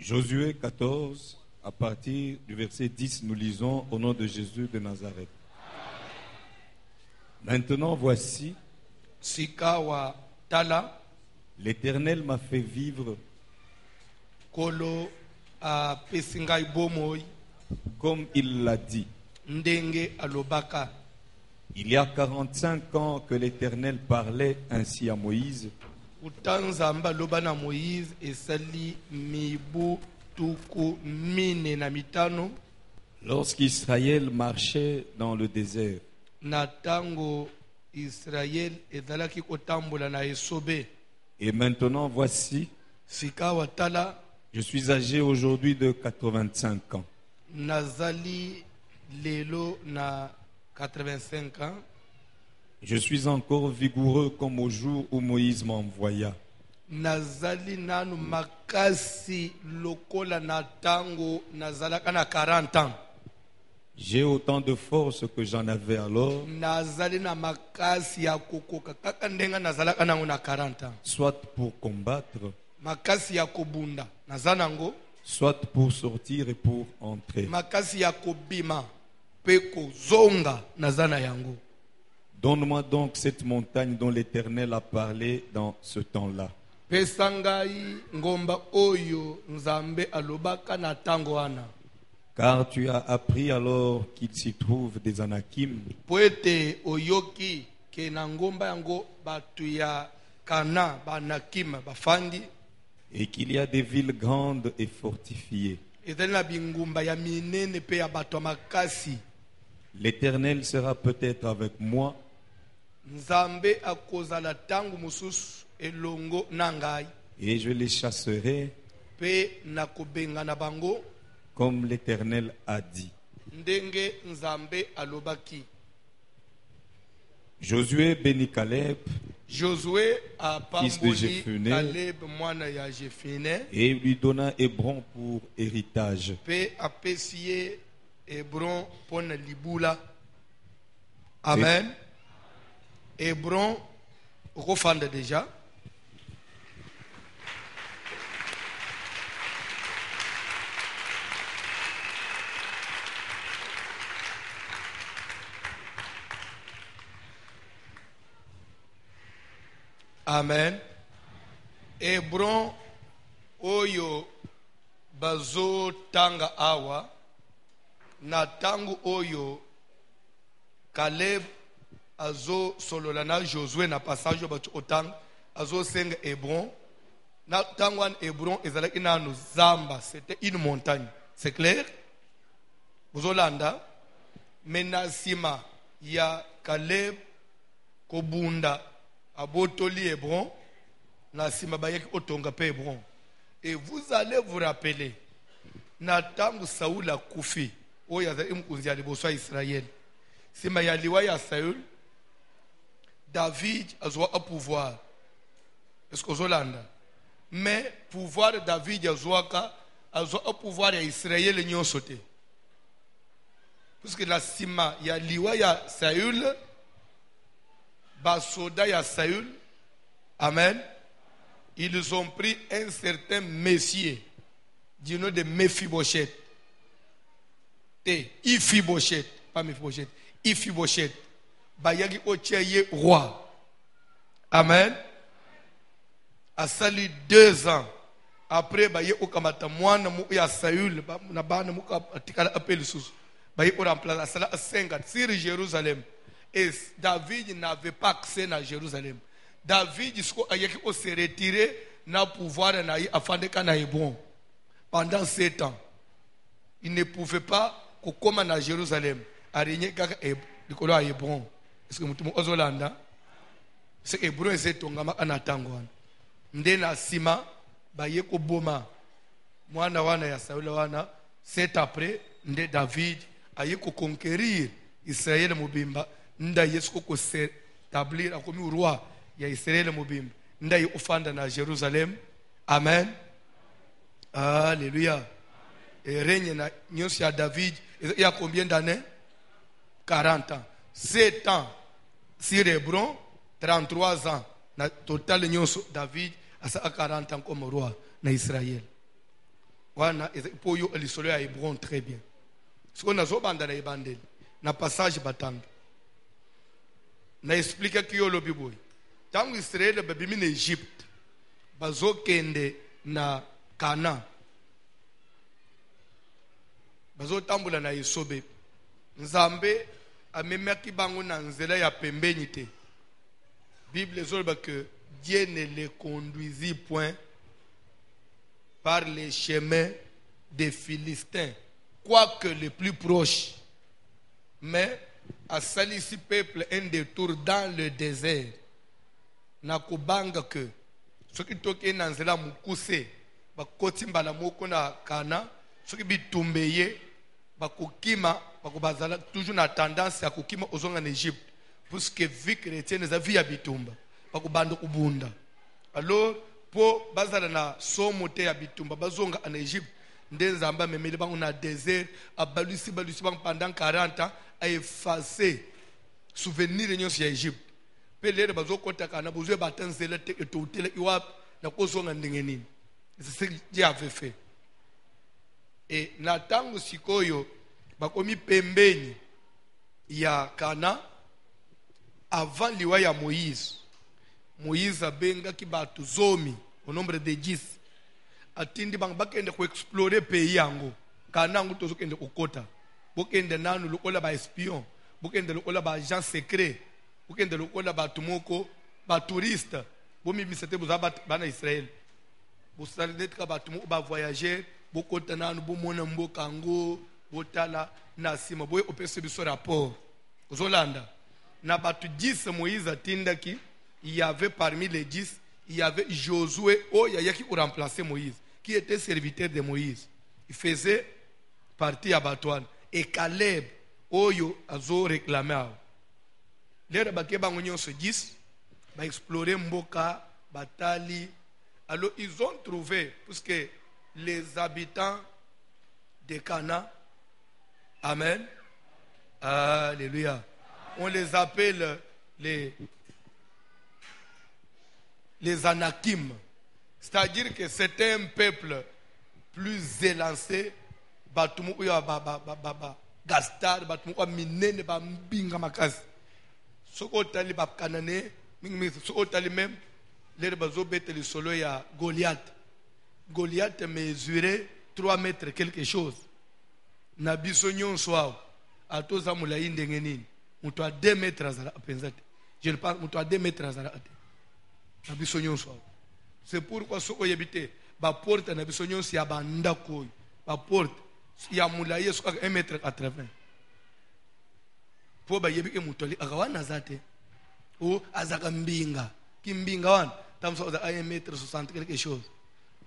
Josué 14, à partir du verset 10, nous lisons au nom de Jésus de Nazareth. Maintenant, voici, Sikawa tala l'Éternel m'a fait vivre kolo a pesingai bomoi comme il l'a dit. ndenge alobaka. Il y a 45 ans que l'Éternel parlait ainsi à Moïse. Utanzamba lobana Moïse esali mibu tuku mine na mitano Lorsqu'Israël marchait dans le désert, na tango Israel ezalaki kotambola na esobe. et maintenant voici, Sikawa tala je suis âgé aujourd'hui de 85 ans. nazali lelo na 85 ans. Je suis encore vigoureux comme au jour où Moïse m'envoya. Nazali nanu makasi lokola na tango nazalaka na 40 ans. J'ai autant de force que j'en avais alors, Nazali na makasi ya kokoka kaka ndenga nazalaka nango na 40 ans. soit pour combattre, Makasi ya kobunda nazanango, soit pour sortir et pour entrer. makasi ya kobima pe kozonga nazana yango. Donne-moi donc cette montagne dont l'Éternel a parlé dans ce temps-là. Pesa ngai ngomba oyo nzambe alobaka na tango wana. Car tu as appris alors qu'il s'y trouve des Anakim, Po ete oyoki ke na ngomba yango batu ya Kana banakim bafandi et qu'il y a des villes grandes et fortifiées. ezali na bingumba ya minene pe ya bato ya makasi. L'Éternel sera peut-être avec moi, Nzambe akozala tangu mosusu elongo na ngai et je les chasserai pe nakobenga na bango comme l'Éternel a dit. ndenge nzambe alobaki. Josué bénit Caleb Josué Fils de apamboli Jephune. Kaleb mwana ya Jefine et lui donna Hébron pour héritage. pe apesi ye Hebron mpona libula. Amen. Hebron okofanda deja. Amen. Hebron oyo bazo tanga awa na tangu oyo Caleb azo solola na Josué na passage oyo batu otanga azo senga Hebron na tangu wana Hebron ezalaki nanu zamba, c'était une montagne, c'est clair? Bozolanda mais na sima ya Caleb kobunda abotoli Hebron na sima bayaki otonga pe Hebron. Et vous allez vous rappeler na tangu Saoul akufi oyo azali mkunzi ya liboso ya Israel, sima ya liwa ya Saul David azwa a pouvoir. Est-ce que ozolanda? Mais pouvoir de David azwaka azwa a pouvoir ya Israel nyonso te, parce que na sima ya liwa ya Saul basoda ya Saül, amen, ils ont pris un certain monsieur du nom de Mephibosheth. Iphiboshet, pas Mephibosheth, Iphiboshet. Bayagi otiaye roi. Amen. A sali 2 ans après baye okamata mwana mu ya Saül na bana mu atikala appel sous. Baye o remplacer asala 50 sur Jérusalem. Et David n'avait pas accès à Jérusalem. David a se retiré na pouvoir afin de Hébron. Pendant 7 ans, il ne pouvait pas comme à Jérusalem. A régner à Hébron. Est-ce que vous avez c'est que Hébron est tongama anatangwan. Ndena sima baye ko boma. Mwana wana ya Saul wana 7 après nde David aye ko conquérir Israël mobimba. Nda yesu ko s'établir comme roi ya Israël mobimba. Nda ye ofanda na Jérusalem. Amen. Alléluia. Et règne na nyonsi ya David il y a combien d'années? 40 ans. 7 ans sur Hébron, 33 ans. Na total nyonso David a 40 ans comme roi na Israël. wana pour yo lisolo ya Hébron très bien. Ce qu'on a zobanda na ibandeli na passage batanga. Na explique ki yo lobi boy. Tangu Israel babimi na Egypte bazokende na Kana. Bazotambula na Esobe. Nzambe amemaki bango na nzela ya pembeni te. Bible zolba que Dieu ne les conduisit point par les chemins des Philistins, quoique les plus proches, mais à salisi peuple un détour dans le désert. Na kubanga que ce qui toke na nzela mukuse bakoti mbala moko na Kana, ce qui bitumbeye bakukima bakubazala toujours na tendance ya kukima ozonga en Égypte parce que vie chrétienne za vie ya bitumba bakubanda kubunda. Alors po bazala na somo te ya bitumba bazonga en Égypte ndenzamba memeli bango na désert abalusi bango pendant 40 ans a effacé souvenir nyonso ya Égypte. Pe lere bazokota kana bozwe batanzela te etotela iwa na kozonga ndengenini. C'est ce que Dieu avait fait. Et na tango sikoyo bakomi pembeni ya Kana avant liwa ya Moïse. Moïse abenga ki batu zomi au nombre de 10. Atindi bang bakende ko explorer pays yango. Kana ngo tozokende kokota. Bokende nanu lokola ba espion, bokende lokola ba agent secret, bokende lokola ba tumoko, ba touriste. Bomi bisete bozaba bana Israël. Bosaldet ka batu ba voyager, bokota nanu bomona mboka ngo, botala na sima boye opese biso rapport. Ozolanda. Na batu 10 Moïse atindaki, il y avait parmi les 10, il y avait Josué, qui remplaçait Moïse, qui était serviteur de Moïse. Il faisait partie à Batouane. Et Caleb, Oyo, Azo réclamé. Les rabaké bangonyon se 10, ba explorer Mboka, Batali. Alors ils ont trouvé, puisque les habitants de Cana, amen, alléluia, on les appelle les Anakim. C'est-à-dire que c'était un peuple plus élancé. Batumu uya gastar, batumu uya minene ba mbinga makasi. Soko tali ba kanane, soko tali même les bazo bete le solo ya Goliath. Goliath mesurait 3 mètres quelque chose. Na biso nyonso awo atoza mulai ndenge nini. Mutu a 2 mètres azala apenzate. Je ne parle mutu a 2 mètres azala ate. C'est pourquoi ce qu'on habite, la porte na bisonyon si abanda koy, la porte si amulaye so 1 mètre 80. Po ba yebike mutoli akawana zate. O azaka mbinga, kimbinga wan, tamso za 1 mètre 60 quelque chose.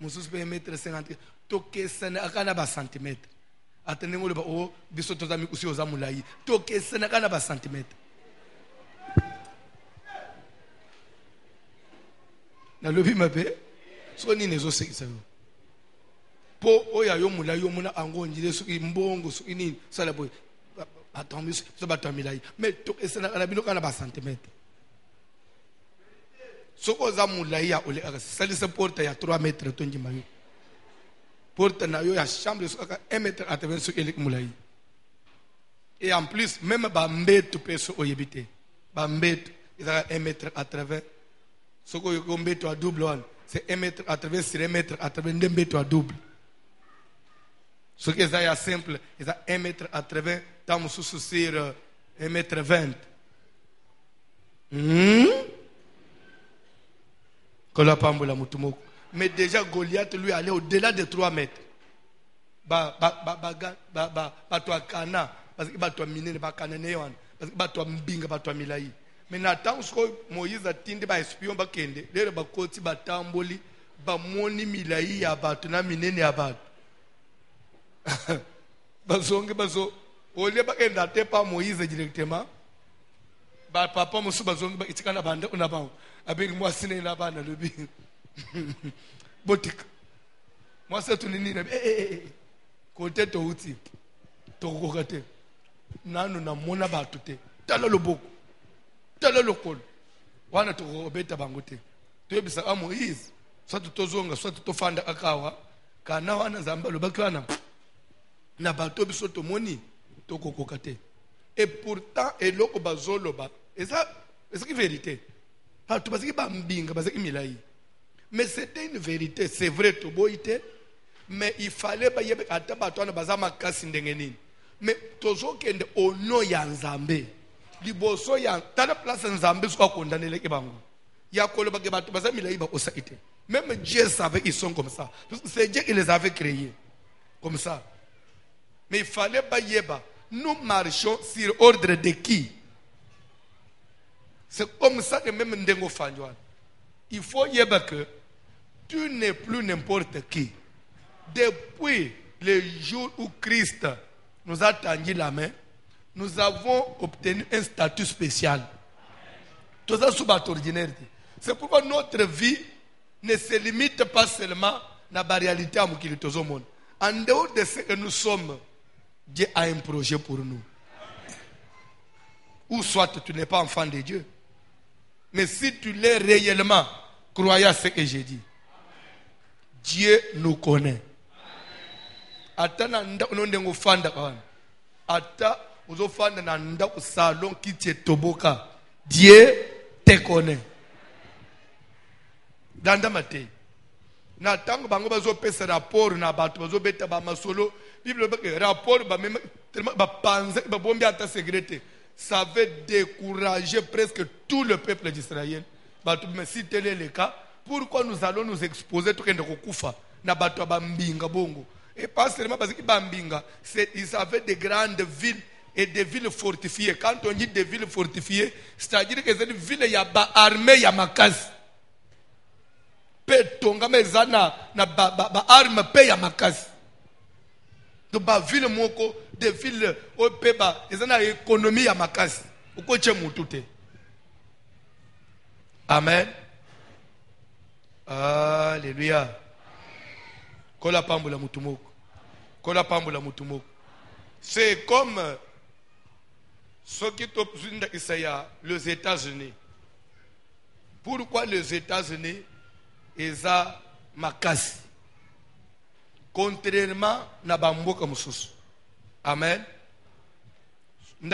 Musus pe 1 mètre 50. Tokesana akana ba centimètre. Atene ngolo ba o bisoto za mikusi oza mulayi. Tokesana akana ba centimètre. Na lobi mabe so ni nezo sekisa yo po oya yo mula yo muna ango njile so imbongo so ini sala boy atombi so batamilai mais to esana kana bino kana ba centimètre so ko za mulai ya ole aka salisa porte ya 3 mètres to njima yo porte na yo ya chambre so aka 1 mètre atven so elik mulai et en plus même ba mbeto peso oyebite ba mbeto eza 1 mètre à travers. Ce qu'on met à double, c'est 1 mètre à travers, c'est 1 mètre à travers, 2 mètres à double. Ce qui est simple, c'est 1 mètre à travers, tant que sur 1 mètre 20. Mais déjà, Goliath, lui, allait au-delà de 3 mètres. Toi, Kana, parce que toi, Mine, parce que toi, Mbinga, toi, Milaï. Mais n'attends que Moïse a tindi ba espion ba kende lere ba koti ba tamboli ba moni milai ya batu na minene ya batu bazonge bazo ole ba kenda te pa Moïse directement ba papa musu bazonge ba itikana banda una ba abiri mwasine na bana lobi botik mwasa tunini na kote to uti to kokate nanu na mona batu te tala loboko tala lokolo wana to obeta bangote to yebisa Moïse soit tozonga soit tofanda akawa kana wana nzambe alobaki wana na bato biso tomoni tokokoka te. Et pourtant eloko bazoloba ezaki vérité. Bato bazaki bambinga bazaki milai. Mais c'était une vérité, c'est vrai toboite, mais il fallait ba yebe ata bato wana baza makasi ndenge nini. Mais tozokende ono ya nzambe liboso ya tala place nzambe so condamner ke bango ya koloba ke bato baza milai ba osaite. Même Dieu savait ils sont comme ça. C'est Dieu qui les avait créés comme ça. Mais il fallait pas yeba. Nous marchons sur ordre de qui? C'est comme ça que même ndengo fanjwan. Il faut yeba que tu n'es plus n'importe qui. Depuis le jour où Christ nous a tendu la main, nous avons obtenu un statut spécial. Tout ça sous ordinaire. C'est pourquoi notre vie ne se limite pas seulement à la réalité à Mukilitozo monde. En dehors de ce que nous sommes, Dieu a un projet pour nous. Ou soit tu n'es pas enfant de Dieu. Mais si tu l'es réellement, croyez à ce que j'ai dit. Dieu nous connaît. Ata nanda unondengo fanda kawana. Ata uzo fanda nanda salon qui toboka. Dieu te connaît. Danda mate. Na tango bango bazo pesa rapport na bato bazo beta ba masolo. Bible rapport ba même tellement ba panze ba bombi ata sécurité. Ça veut décourager presque tout le peuple d'Israël. Bato mais si tel est le cas, pourquoi nous allons nous exposer tout kende kokufa na bato ba mbinga bongo? Et pas seulement parce que Bambinga, ils avaient des grandes villes et des villes fortifiées. Quand on dit des villes fortifiées, c'est-à-dire que cette ville, il y a ba armée, il y a makas. Pe tonga mezana na ba arme pe ya makas. Donc ba ville moko, des villes au pe ba, ils ont une économie ya makas. Uko che mutute. Amen. Alléluia. Kola pambo la mutumoko. Kola pambo la mutumoko. C'est comme ce qui est les États-Unis. Pourquoi les États-Unis ils ont makasi? Contrairement na bamboka mususu. Amen.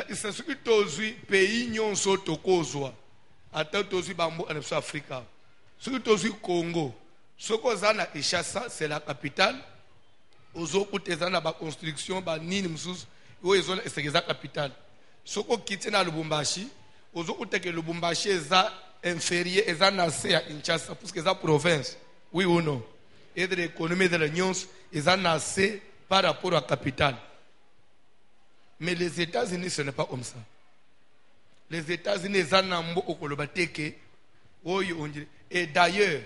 C'est ce qui tozui pays nyonso tokozwa. Ata tozui bamboka na Afrika. Ce qui tozui Congo. Ce qu'on a na Ishasa, c'est la capitale. Aux autres, ils ont la construction, nini msous, où ils ont la capitale. Ce qu'on quitte na Lubumbashi, aux autres, que Lubumbashi est inférieur, ils ont nassé à Kinshasa, parce que c'est la province. Oui ou non? Et de l'économie de l'Union, ils ont nassé par rapport à la capitale. Mais les États-Unis, ce n'est pas comme ça. Les États-Unis, ils ont nambo au Kolobateke, et d'ailleurs,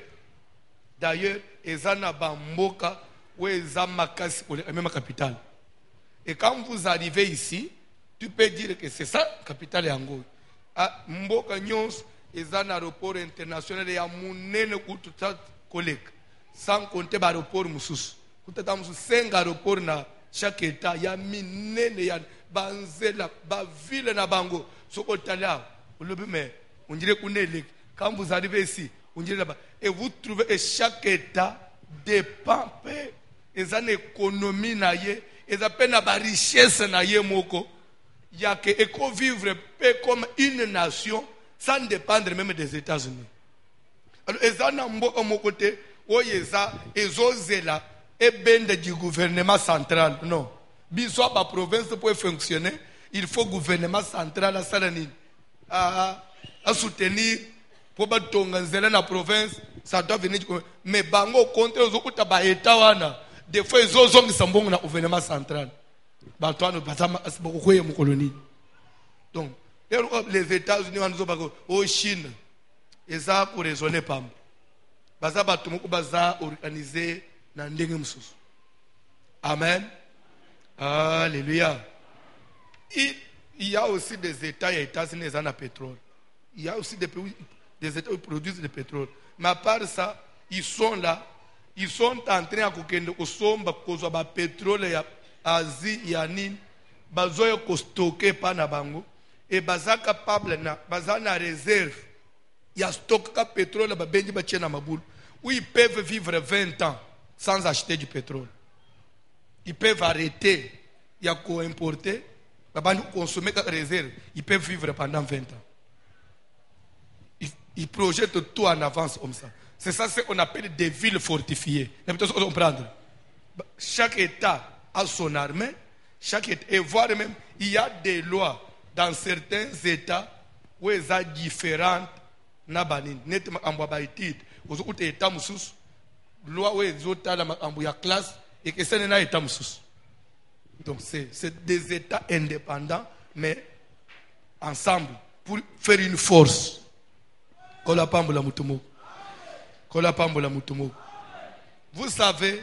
ils ont bamboka où ils ont makasi pour la même capitale. Et quand vous arrivez ici, tu peux dire que c'est ça, la capitale Yango. À Mboka Nyons, ils ont un aéroport international et à Mounene ou tout ça, collègue. Sans compter l'aéroport Moussous. Tout à 5 aéroports dans chaque État. Il y a Minene, il y a Banzela, Baville na Bango. Ce qu'on a là, on dirait qu'on est là. Quand vous arrivez ici, on dirait là-bas. Et vous trouvez que chaque État dépend de l'économie, et de la richesse. Il y a que vivre comme une nation sans dépendre même des États-Unis. Alors, ils ont un côté où ils ont et ben du gouvernement central. Non. Bisous la province pour fonctionner, il faut gouvernement central à soutenir. Pour battre la province, ça doit venir. Mais bango contre les autres États, des fois ils ont un gouvernement central. Donc, les États-Unis ont Chine, ils ont pour raisonner pas. Ils ont organisé dans les Amen. Alléluia. Il y a aussi des États, les États-Unis, ils ont le pétrole. Il y a aussi des pays. Des États qui produisent du pétrole. Mais à part ça, ils sont là. Ils sont en train de pétrole en Asie, Yanine, de stocker par Nabango. Et ils sont capables de réserve. Il y a stock de pétrole où ils peuvent vivre 20 ans. sans acheter du pétrole. Ils peuvent arrêter, il y a quoi importer, consommer comme réserve, ils peuvent vivre pendant 20 ans. Ils projettent tout en avance comme ça. C'est ça ce qu'on appelle des villes fortifiées. Comprendre. Chaque État a son armée, chaque État, et voire même, il y a des lois dans certains États où elles sont différentes. Nettement en boabaïtide, aux autres États moussous, loi où elles ont en classe et que ce n'est pas État moussous. Donc c'est des États indépendants, mais ensemble, pour faire une force. Vous savez,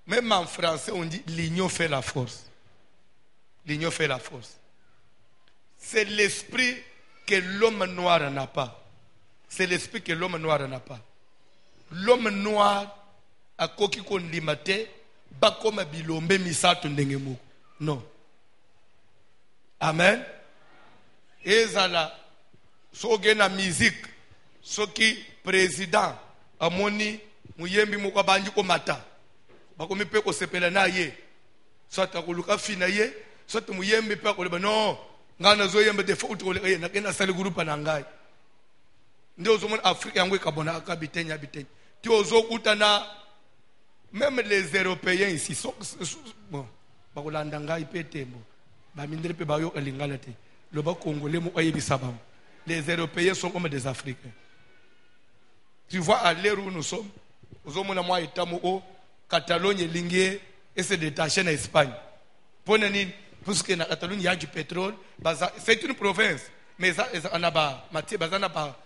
même en français, on dit l'union fait la force. L'union fait la force. C'est l'esprit que l'homme noir n'a pas. C'est l'esprit que l'homme noir n'a pas. L'homme noir a koki kon limate, ba comme bilombe misato ndengemu. Non. Amen. Ezala, so gena musique, so ki président, amoni, muyembi moko banji ko mata. Ba komi pe ko sepela na ye. Soit akuluka fina ye, soit muyembi pe ko leba non. Ngana zo yembe defo utole ye na kena sali groupe na ngai. Ndio zo mon Afrique yango ikabona akabitenya bitenya. Ti ozo kutana même les Européens ici sont bon. Ba ko landa ngai pe tembo. Ba mindre pe ba yo elingala te. Le bas congolais mo ayebisa bam. Les Européens sont comme des Africains. Tu vois à l'ère où nous sommes, aux hommes moi etamo o Catalogne lingué et se détacher en Espagne. Ponani parce que na Catalogne il y a du pétrole, c'est une province, mais ça on a pas matière, ça n'a pas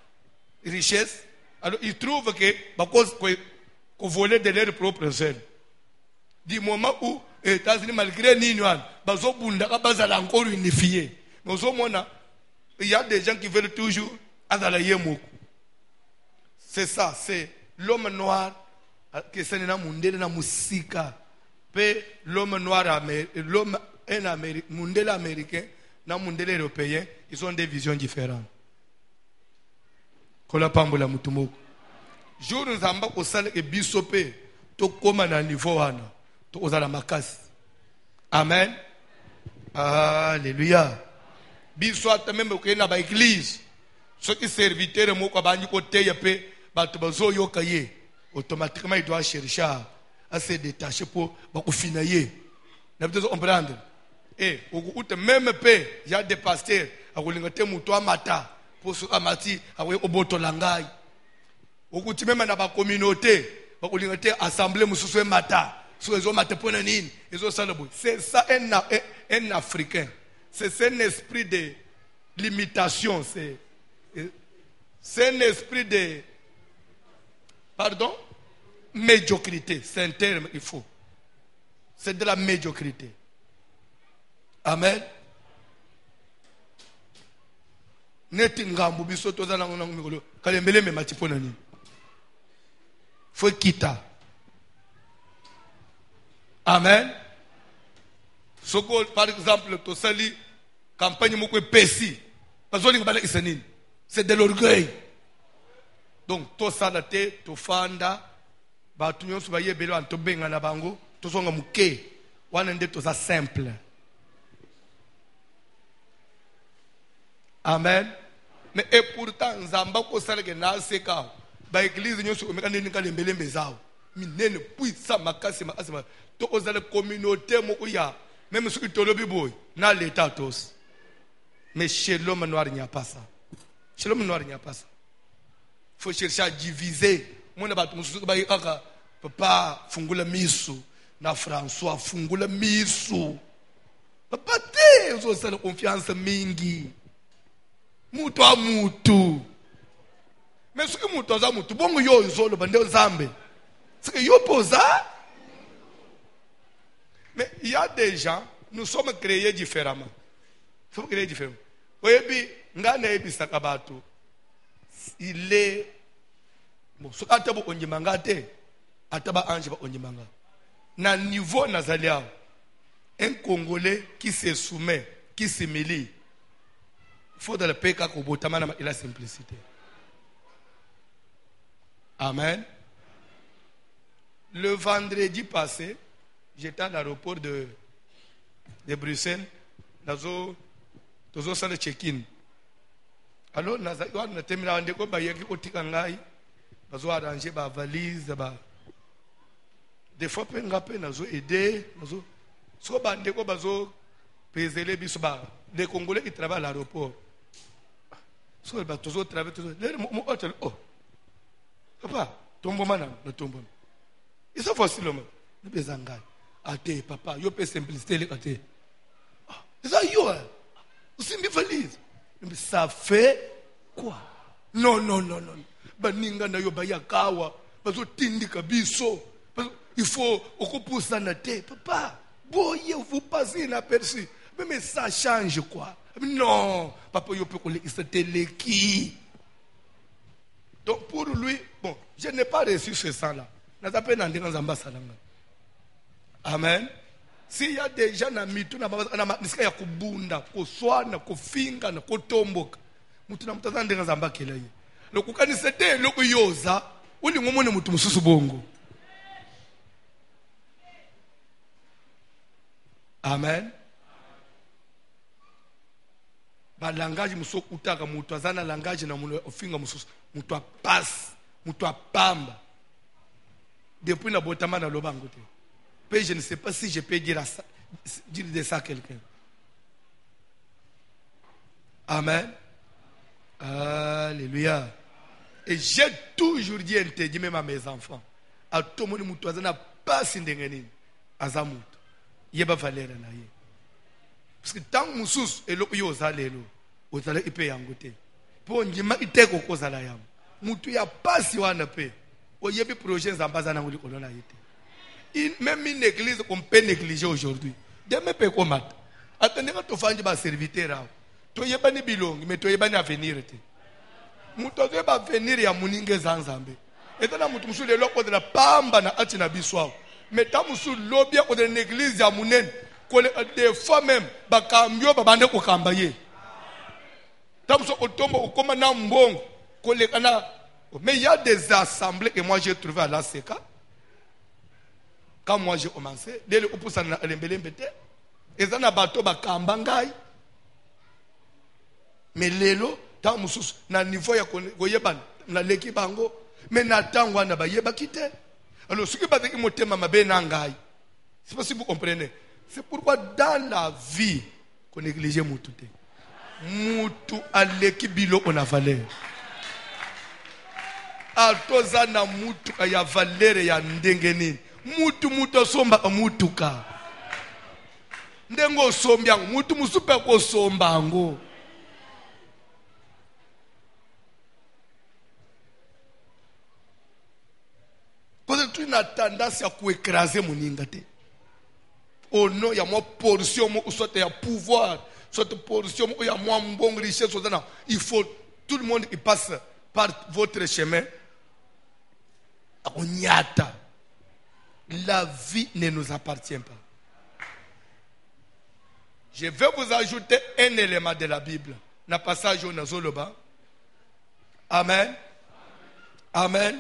richesse. Alors ils trouvent que parce qu'on volait de leur propre sol. Du moment où les États-Unis malgré Ninoan, bazo bunda bazala encore unifié. Mais au moins il y a des gens qui veulent toujours azala yemoko. C'est ça, c'est l'homme noir qui est na mundele na musika. Pe l'homme noir l'homme mundele américain na mundele européen, ils ont des visions différentes. Kola pambola mutumoko. Jour nous amba ko sala ke bisope to koma na niveau wana. To ozala makasi. Amen. Alléluia. Biso ata même ko na ba église. Ceux qui serviteurs moko banyi ko teya pe bato bazo yoka ye. Automatiquement il doit chercher à se détacher pour finir. Vous devez comprendre. Et même peu, il y a des pasteurs qui ont mata pour se amati au boto langai. Même dans la communauté, ils ont assemblé mususu mata. C'est ça un Africain. C'est un esprit de limitation. C'est un esprit de pardon? Médiocrité. C'est un terme qu'il faut. C'est de la médiocrité. Amen. Faut quitter. Amen. Par exemple, tu sali campagne moko pesi. C'est de l'orgueil. Donc, to salate, to fanda, ba tu nyonso ba yebelo an to benga na bango, to songa muke, wana nde to za simple. Amen. Mais et pourtant, nzamba ko salake na seka, ba église nyonso ko mekande nika lembele mbezao. Minene puisa makasi makasi to ozale communauté moko ya, même ce que tolobi boy, na l'état tous. Mais chez l'homme noir il n'y a pas ça. Chez l'homme noir il n'y a pas ça. Il faut chercher à diviser. Moi, je ne peux pas fungula misu. Na François fungula misu. Papa, tu as confiance mingi. Mutu a mutu. Mais ce que mutu a mutu, bon yo zolo bande zambe. C'est que yo posa. Mais il y a des gens, nous sommes créés différemment. Nous sommes créés différemment. Oyebi ngana ebi sakabato. Il est bon, ce atabo onjimanga te, ataba ange ba onjimanga. Na niveau nazalia, un Congolais qui se soumet, qui s'humilie, il faut dans le pays kako botamana et la simplicité. Amen. Le vendredi passé, j'étais à l'aéroport de Bruxelles. Nazo sala check-in. Alors, on a terminé à ndeko bayaki otikangai. Nazo arranger ba valise ba. Des fois pengape nazo aider, nazo so ba ndeko bazo peser biso ba les Congolais qui travaillent à l'aéroport. So ba tozo travailler tozo. Mon hôtel oh. Papa, tombo mana, no tombo. Ils sont faciles là. Ne bezangai. Ate papa, yo pe simplicité le ate. Ça y est. Aussi mes valises. Mais ça fait quoi? Non. Baninga na yo bayakawa. Bazo tindika biso. Il faut occuper ça na te. Papa, boye vous passez inaperçu. Mais ça change quoi? Non. Papa yo peut coller c'était l'équipe. Donc pour lui, bon, je n'ai pas reçu ce sang-là. Amen. S'il y a des gens na mitu na niska ya kubunda, kuswana, kufinga na kutomboka. Mutu na mutazana ndenga zamba kela ye. Lokukani sete loku yoza, uli ngomone mutu mususu bongo. Amen. Ba langage muso utaka mutu azana langage na muno ofinga mususu, mutu a passe, mutu a pamba. Depuis la botama na lobango te. Je ne sais pas si je peux dire de ça à quelqu'un. Amen. Alléluia. Et j'ai toujours dit interdit même à mes enfants. À tout le monde, je n'ai pas si d'engagement. Azamut. Yeba valeur na ye. Parce que tant que musus et l'autre yo zalelo, au zale ipe yangote. Pour njima ite koko zala yam. Mutu ya pas si wana pe. O yebi projet zambaza na nguli kolona yete. Même une église qu'on peut négliger aujourd'hui. Demain, peut combattre. Attendez, quand tu fais un serviteur, tu n'as pas de bilong, mais tu n'as pas de venir. Tu n'as pas de venir à Mouningue Zanzambe. Et tu as de l'eau de la pamba na atina biswa. Mais tu as lobby de l'église à Mounen. Des fois même, bakambio babande ko kambaye. Tu as otombo okoma na mbongo. Mais il y a des assemblées que moi j'ai trouvées à la SECA. Quand moi j'ai commencé, dès le poussa na lembelembete, et na bateau ba kambangai. Mais lelo, tant musus na niveau ya koyeba na leki bango, mais na tangwa na ba yeba kite. Alors ce qui va dire motema mabe na ngai. C'est pas si vous comprenez. C'est pourquoi dans la vie qu'on néglige mutu te. Mutu aleki bilo on a valeur. Atoza na mutu ya valeur ya ndengeni. Mutu somba mutuka. Ndengo sombyango mutu musupe ko sombango. Parce que tu as tendance à écraser mon ingate. Oh non, il y a moins portion, soit il y a pouvoir, soit portion, il y a moins bon richesse. Il faut tout le monde qui passe par votre chemin. On y attend. La vie ne nous appartient pas. Je vais vous ajouter un élément de la Bible. Dans le passage au Nazoloba. Amen. Amen.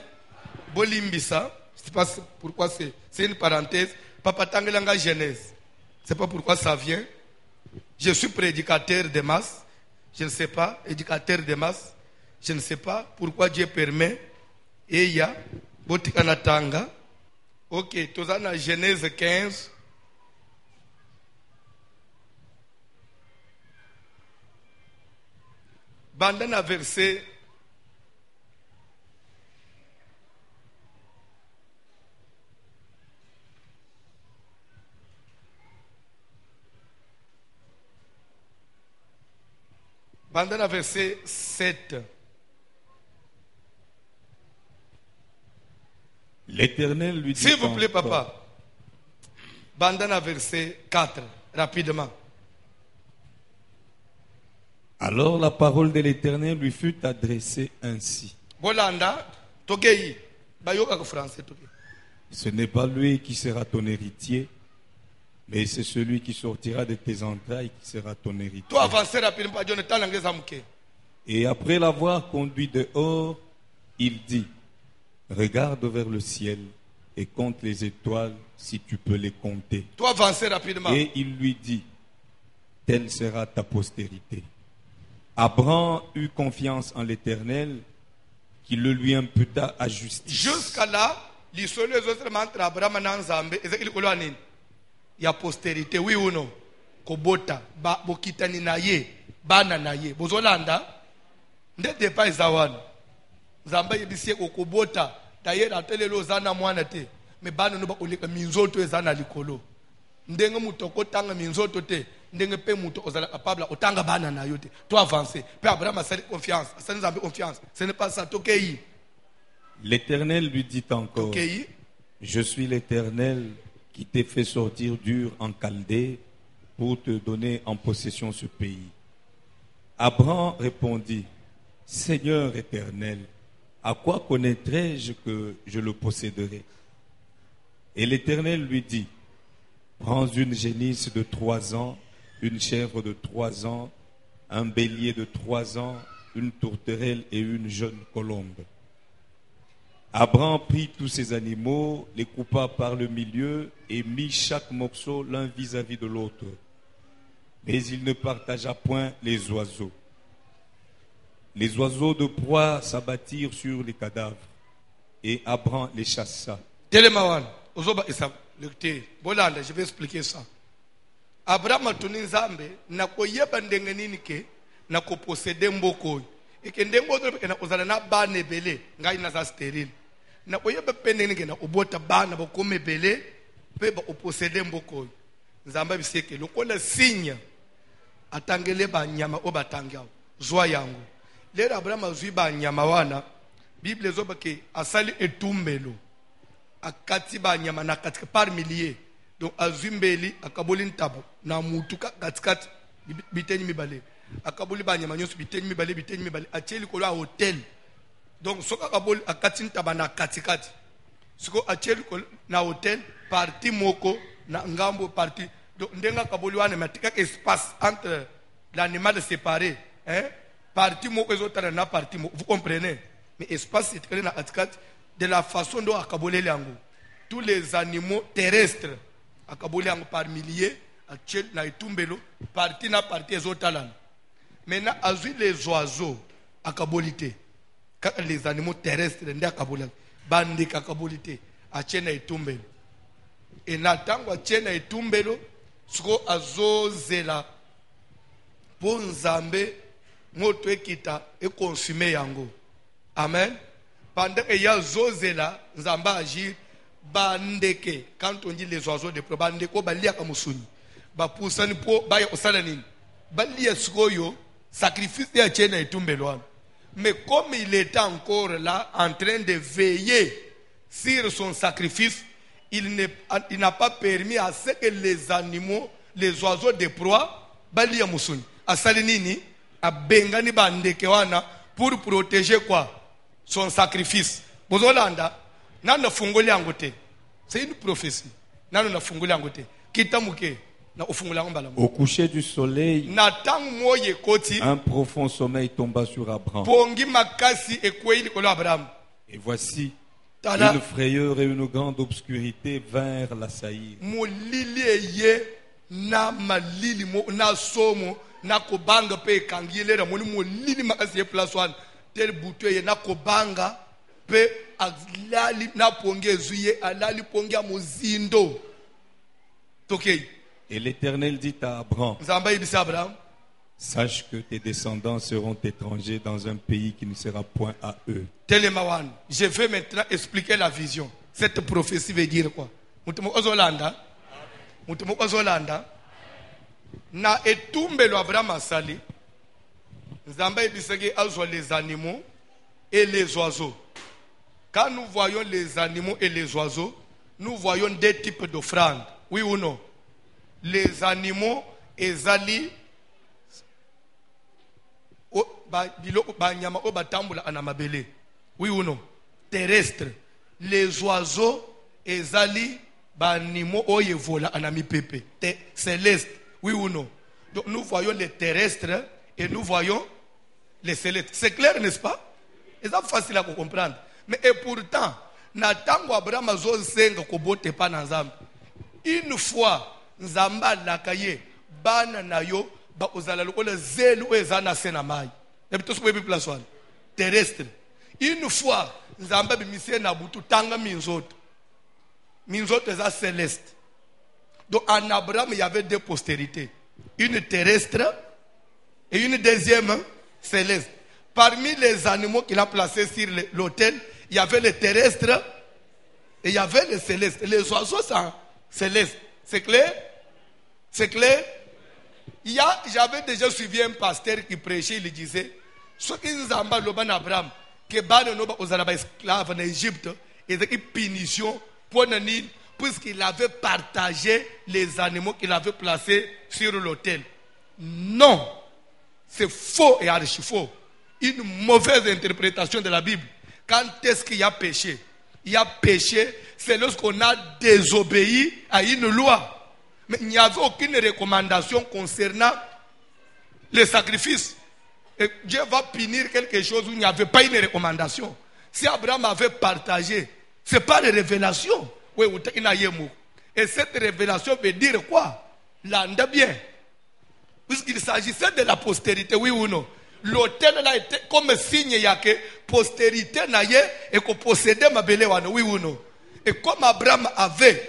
Bolimbisa. Je ne sais pas pourquoi c'est une parenthèse. Papa Tangelanga Genèse. Je ne sais pas pourquoi ça vient. Je suis prédicateur de masse. Je ne sais pas. Éducateur de masse. Je ne sais pas pourquoi Dieu permet. Et il y a Botikanatanga. Ok, tout ça dans Genèse 15. Bandana verset. Bandana verset 7. L'Éternel lui dit. S'il vous plaît, papa. Bandana verset 4. Rapidement. Alors la parole de l'Éternel lui fut adressée ainsi. Bolanda, Togei. Bayoka français. Ce n'est pas lui qui sera ton héritier, mais c'est celui qui sortira de tes entrailles qui sera ton héritier. Toi avancer rapidement. Et après l'avoir conduit dehors, il dit: regarde vers le ciel et compte les étoiles si tu peux les compter. Toi, avancer rapidement. Et il lui dit, telle sera ta postérité. Abraham eut confiance en l'Éternel, qui le lui imputa à justice. Jusqu'à là, l'histoire des autres entre Abraham et Nzambe, il y a postérité, oui ou non? Kobota, bokitani na ye, bana na ye. Bozolanda, ndete pa izawan. Nzambe yebisi kokobota, d'ailleurs atelelo zana mwana te, mais bana no ba oleka minzoto ezana likolo. Ndenge mutoko tanga minzoto te, ndenge pe muto ozala capable otanga bana na yo te. Toi avancer. Pe Abraham a cette confiance, a Nzambe confiance. Ce n'est pas ça tokei. L'Éternel lui dit encore, Tokei. je suis l'Éternel qui t'ai fait sortir d'Ur en Chaldée pour te donner en possession ce pays. Abraham répondit, Seigneur éternel, à quoi connaîtrai-je que je le posséderai? Et l'Éternel lui dit, prends une génisse de 3 ans, une chèvre de 3 ans, un bélier de 3 ans, une tourterelle et une jeune colombe. Abraham prit tous ces animaux, les coupa par le milieu et mit chaque morceau l'un vis-à-vis de l'autre. Mais il ne partagea point les oiseaux. Les oiseaux de proie s'abattirent sur les cadavres et Abraham les chassa. Telemawan, ozoba isa lecteur. Bolanda, je vais expliquer ça. Abraham a tenu Nzambe na koyeba ndenge nini ke na ko posséder mboko. Et que ndenge ozo na ozala na bana belé ngai na za stérile. Na koyeba pende nini ke na obota bana ba kome belé pe ba posséder mboko. Nzambe biseke lokola signe atangele ba nyama obatangao. Zwa yango. Lero Abraham azwi ba nyama wana Bible zoba ke asali etumbelo akati ba nyama na katika par milliers. Donc azumbeli akaboli ntabo na mutuka katikati biteni mibale akaboli ba nyama nyonso biteni mibale acheli ko la hotel. Donc soka akaboli akati ntaba na katikati siko acheli ko na hotel parti moko na ngambo parti. Donc ndenga akaboli wana matika espace entre l'animal séparé, hein, parti moko ezotana na parti moko, vous comprenez? Mais espace c'est na katikati de la façon dont akaboli yango tous les animaux terrestres akaboli yango par milliers achel na itumbelo parti na parti ezotalana. Maintenant azui les oiseaux akabolité quand les animaux terrestres ndi akaboli bandi akabolité achel na itumbelo et na tango achel na itumbelo siko azozela po Nzambe moto ekita e consumer yango. Amen. Pendant que ya zozela Nzambe agir bandeke. Quand on dit les oiseaux de proie, bandeko balia kamusuni ba pusani po ba osala nini balia sikoyo sacrifice ya chena itumbelo. Mais comme il était encore là en train de veiller sur son sacrifice, il n'a pas permis à ce que les animaux, les oiseaux de proie balia musuni asali nini abengani bandeke wana pour protéger quoi? Son sacrifice. Bozolanda nana fungoli yango te. C'est une prophétie. Nana na fungoli yango te. Kitamuke na ofungula ngambala. Au coucher du soleil, Na tang moye koti un profond sommeil tomba sur Abraham. pongi makasi ekwei likolo Abraham. Et voici, Tala une frayeur et une grande obscurité vinrent l'assaillir. molili eye na malili mo na somo na kobanga pe kangilera moni molili makasi e place one tel butu eye na kobanga pe alali na pongi ezuye alali pongi ya mozindo tokei. Et l'Éternel dit à Abraham, Nzamba yebisa Abraham, sache que tes descendants seront étrangers dans un pays qui ne sera point à eux. Telemawan, je vais maintenant expliquer la vision. Cette prophétie veut dire quoi? Mutumo ozolanda na etumbelo Abraham asali Nzamba yebisaki azwa les animaux et les oiseaux. Quand nous voyons les animaux et les oiseaux, nous voyons deux types d'offrandes. Oui ou non? Les animaux ezali banyama o batambula anamabele. Oui ou non? Terrestre. Les oiseaux ezali banimo oyevola anamipepe. Céleste. Oui ou non? Donc nous voyons les terrestres et nous voyons les célestes. C'est clair, n'est-ce pas? C'est facile à comprendre. Mais et pourtant, na tango Abraham azosenga kobote pa na Nzambe. Une fois Nzambe alaka ye bana na yo ba ozala lokola zelu ezana sena mai. Ebito so bebi place wana terrestre. Une fois Nzambe bimise na butu tanga minzoto. Minzoto eza céleste. Donc en Abraham il y avait deux postérités, une terrestre et une deuxième céleste. Parmi les animaux qu'il a placés sur l'autel, il y avait les terrestres et il y avait les célestes. Les oiseaux sont célestes. C'est clair? C'est clair? J'avais déjà suivi un pasteur qui prêchait, il disait, ce qui nous a dit Abraham, que Bano Noba aux esclaves en Égypte, et une punition pour Nani, puisqu'il avait partagé les animaux qu'il avait placés sur l'autel. Non, c'est faux et archi faux. Une mauvaise interprétation de la Bible. Quand est-ce qu'il y a péché? Il y a péché, c'est lorsqu'on a désobéi à une loi. Mais il n'y avait aucune recommandation concernant les sacrifices. Et Dieu va punir quelque chose où il n'y avait pas une recommandation. Si Abraham avait partagé, ce n'est pas une révélation. Et cette révélation veut dire quoi? L'anda bien. Puisqu'il s'agissait de la postérité, oui ou non? L'autel là était comme signe ya que postérité naye et que possédait ma belle oui ou non. Et comme Abraham avait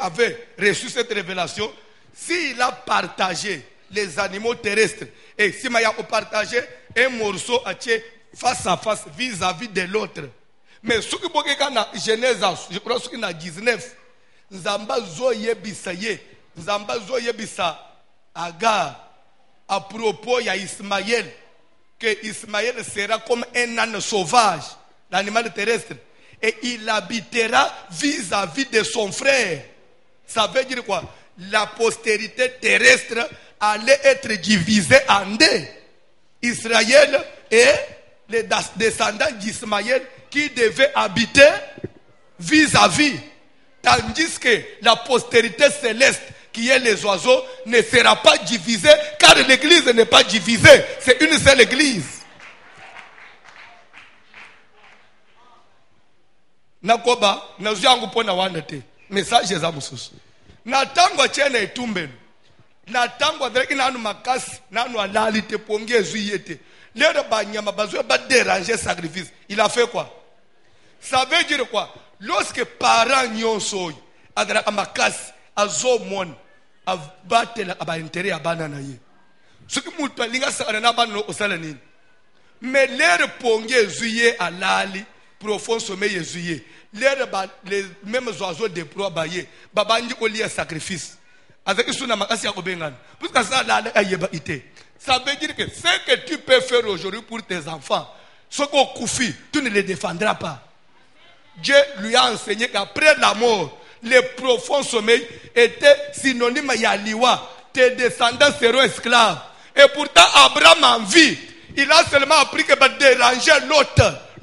reçu cette révélation, s'il a partagé les animaux terrestres et si Maya a partagé un morceau face à face vis-à-vis de l'autre. Mais ce qui est dans Genèse, je crois que c'est dans 19, Nzamba zoye bisaye, Nzamba zoye bisa Agar à propos ya Ismaël. Que Ismaël sera comme un âne sauvage, l'animal terrestre, et il habitera vis-à-vis de son frère. Ça veut dire quoi? La postérité terrestre allait être divisée en deux. Israël et les descendants d'Ismaël qui devaient habiter vis-à-vis. Tandis que la postérité céleste, qui est les oiseaux, ne sera pas divisée, car l'église n'est pas divisée, c'est une seule église. Nakoba, nazuyangu pona wanete, message za mususu. Natangwa chena etumbenu. Natangwa dreki nanu makasi, nanu alali te ponge zuyete. Lero banyama bazwe ba déranger sacrifice. Il a fait quoi? Ça veut dire quoi? Lorsque parents nyonso adra makasi azomon abatela aba intérêt abana na ye. Ce qui mutu linga sakana na bana osala nini? Mais lero ponge zuye alali profond sommeil yezuye. Les mêmes oiseaux de proie baye babandi olia sacrifice. Avec suna makasi ya kobengan. Puisque ça la ayeba ité. Ça veut dire que ce que tu peux faire aujourd'hui pour tes enfants, ce qu'on koufi, tu ne les défendras pas. Dieu lui a enseigné qu'après la mort, le profond sommeil était synonyme à liwa. Tes descendants seront esclaves. Et pourtant, Abraham en vie, il a seulement appris que va déranger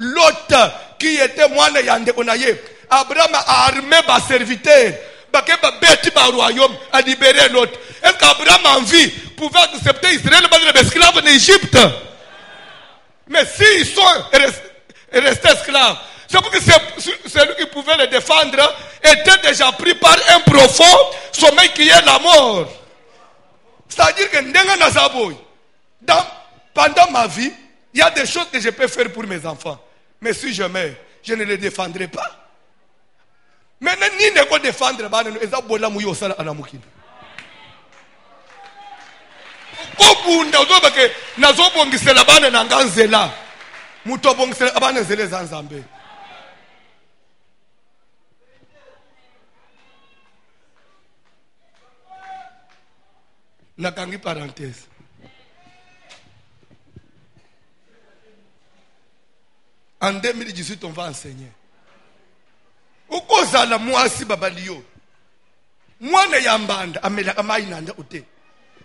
l'autre qui était moine yande onaye. Abraham a armé ba serviteur. Bakeba beti ba royaume a libéré l'autre. Est-ce qu'Abraham en vie pouvait accepter Israël comme esclave en Égypte? Mais s'ils sont restés esclaves, c'est parce que celui qui pouvait les défendre était déjà pris par un profond sommeil qui est la mort. C'est-à-dire que pendant ma vie, il y a des choses que je peux faire pour mes enfants. Mais si je meurs, je ne les défendrai pas. Maintenant, ni ne peut défendre, nakangi parenthèse. En 2018, on va enseigner. Ukozala mwasi babalio. Mwana yambanda amela amainanda ute.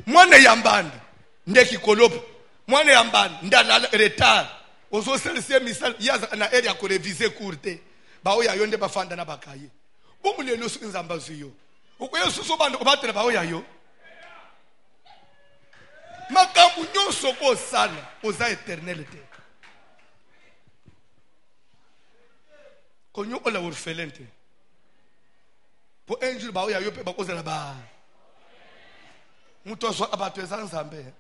Mwana yambanda ndeki kolopo. Mwana yambanda ndala retard. Ozo selese misal yaza na area ko reviser courte. Ba oya yonde bafanda na bakaye. Bomulelo su nzamba zuyo. Ukoyo suso bando batela ba oya yo. Makambu nyonso ko sala oza éternalité. konyo ola orphelin te po un jour ba o ya yo pe ba kozela ba muto so abatho eza nzambe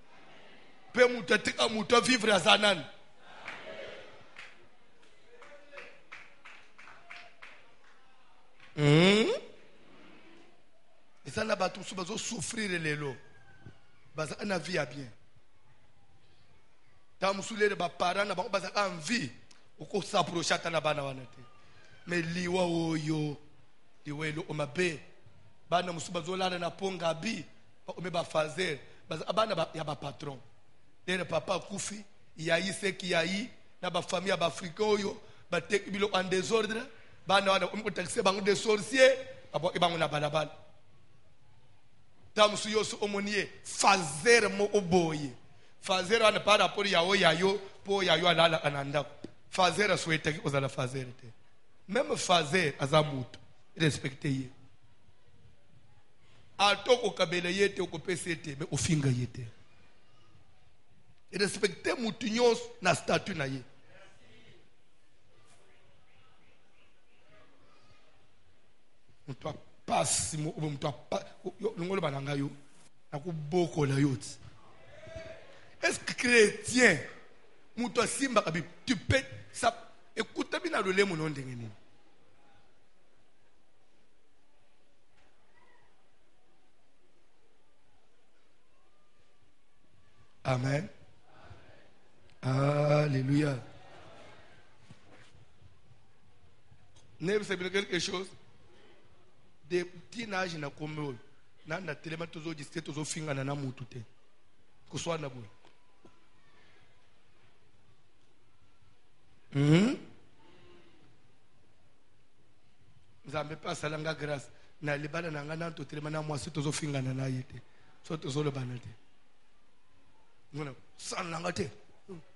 pe muto tika muto vivre azanani eza na bato so bazo souffrir lelo baza na vie ya bien tamusulele ba parents na bango baza en vie uko s'approcher ta na bana wana te mais liwa oyo liwelo omabe bana musuba zolala na ponga bi ba ome ba fazer baza bana ya ba patron dere papa kufi yayi seki yayi na ba famille ya ba africain oyo ba tek bilo en désordre bana wana umko taxi bango des sorciers abo ibango na balabala tamusu yoso omonie fazer mo oboye fazer wana par rapport yawo yayo po yayo alala ananda fazer souhaite ozala fazer te même fazer azamuto respecter ye atoko kabela yete okopesa yete mais ofinga yete respecter mutu nyos na statut na ye mutu pasi mo mutu ngolo bananga yo nakuboko la yoti. Est-ce que chrétien mutu simba kabi tu peux ça écoute bien le lemo non ndengeni. Amen. Alléluia. Ne vous savez quelque chose? Des petits nages na kombo na telema tozo disque tozo finga na mutu te. Ko soit na boy. Nzambe pa salanga grâce na libala na ngana to telema na mwasi tozo finga na yete. So tozo le banate. Ngona sananga te.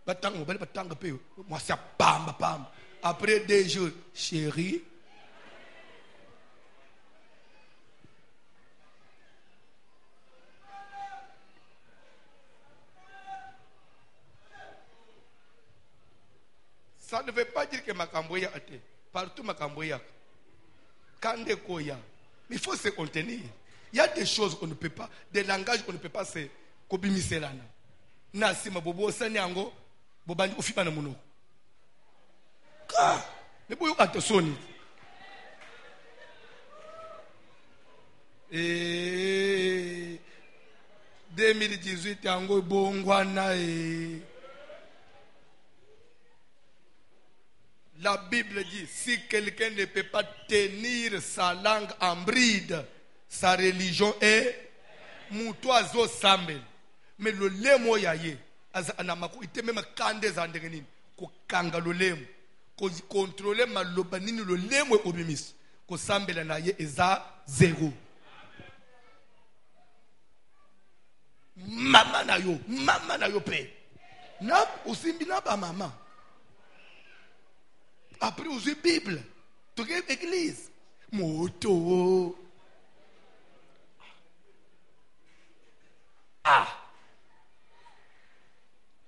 Batango bale batanga pe mwasi pamba pamba. Après 2 jours, chérie, ça ne veut pas dire que Makamboya a été. Partout Makamboya. Kande Koya. Mais il faut se contenir. Il y a des choses qu'on ne peut pas, des langages qu'on ne peut pas se kobimiselana. Nasima bobo sanyango, bobandi ofipa na muno. Mais pour attention. Et 2018 yango bongwana e. La Bible dit, si quelqu'un ne peut pas tenir sa langue en bride, sa religion est mutoazo sambel. Mais le lemo yaye, anamako ite même kande zandengenini, ko kanga le lemo, ko contrôler malobanini le lemo e obimis, ko sambela na ye eza 0. Mama na yo pe. Na usimbi na ba mama. Après, vous avez Bible. Tu as l'église. Moto.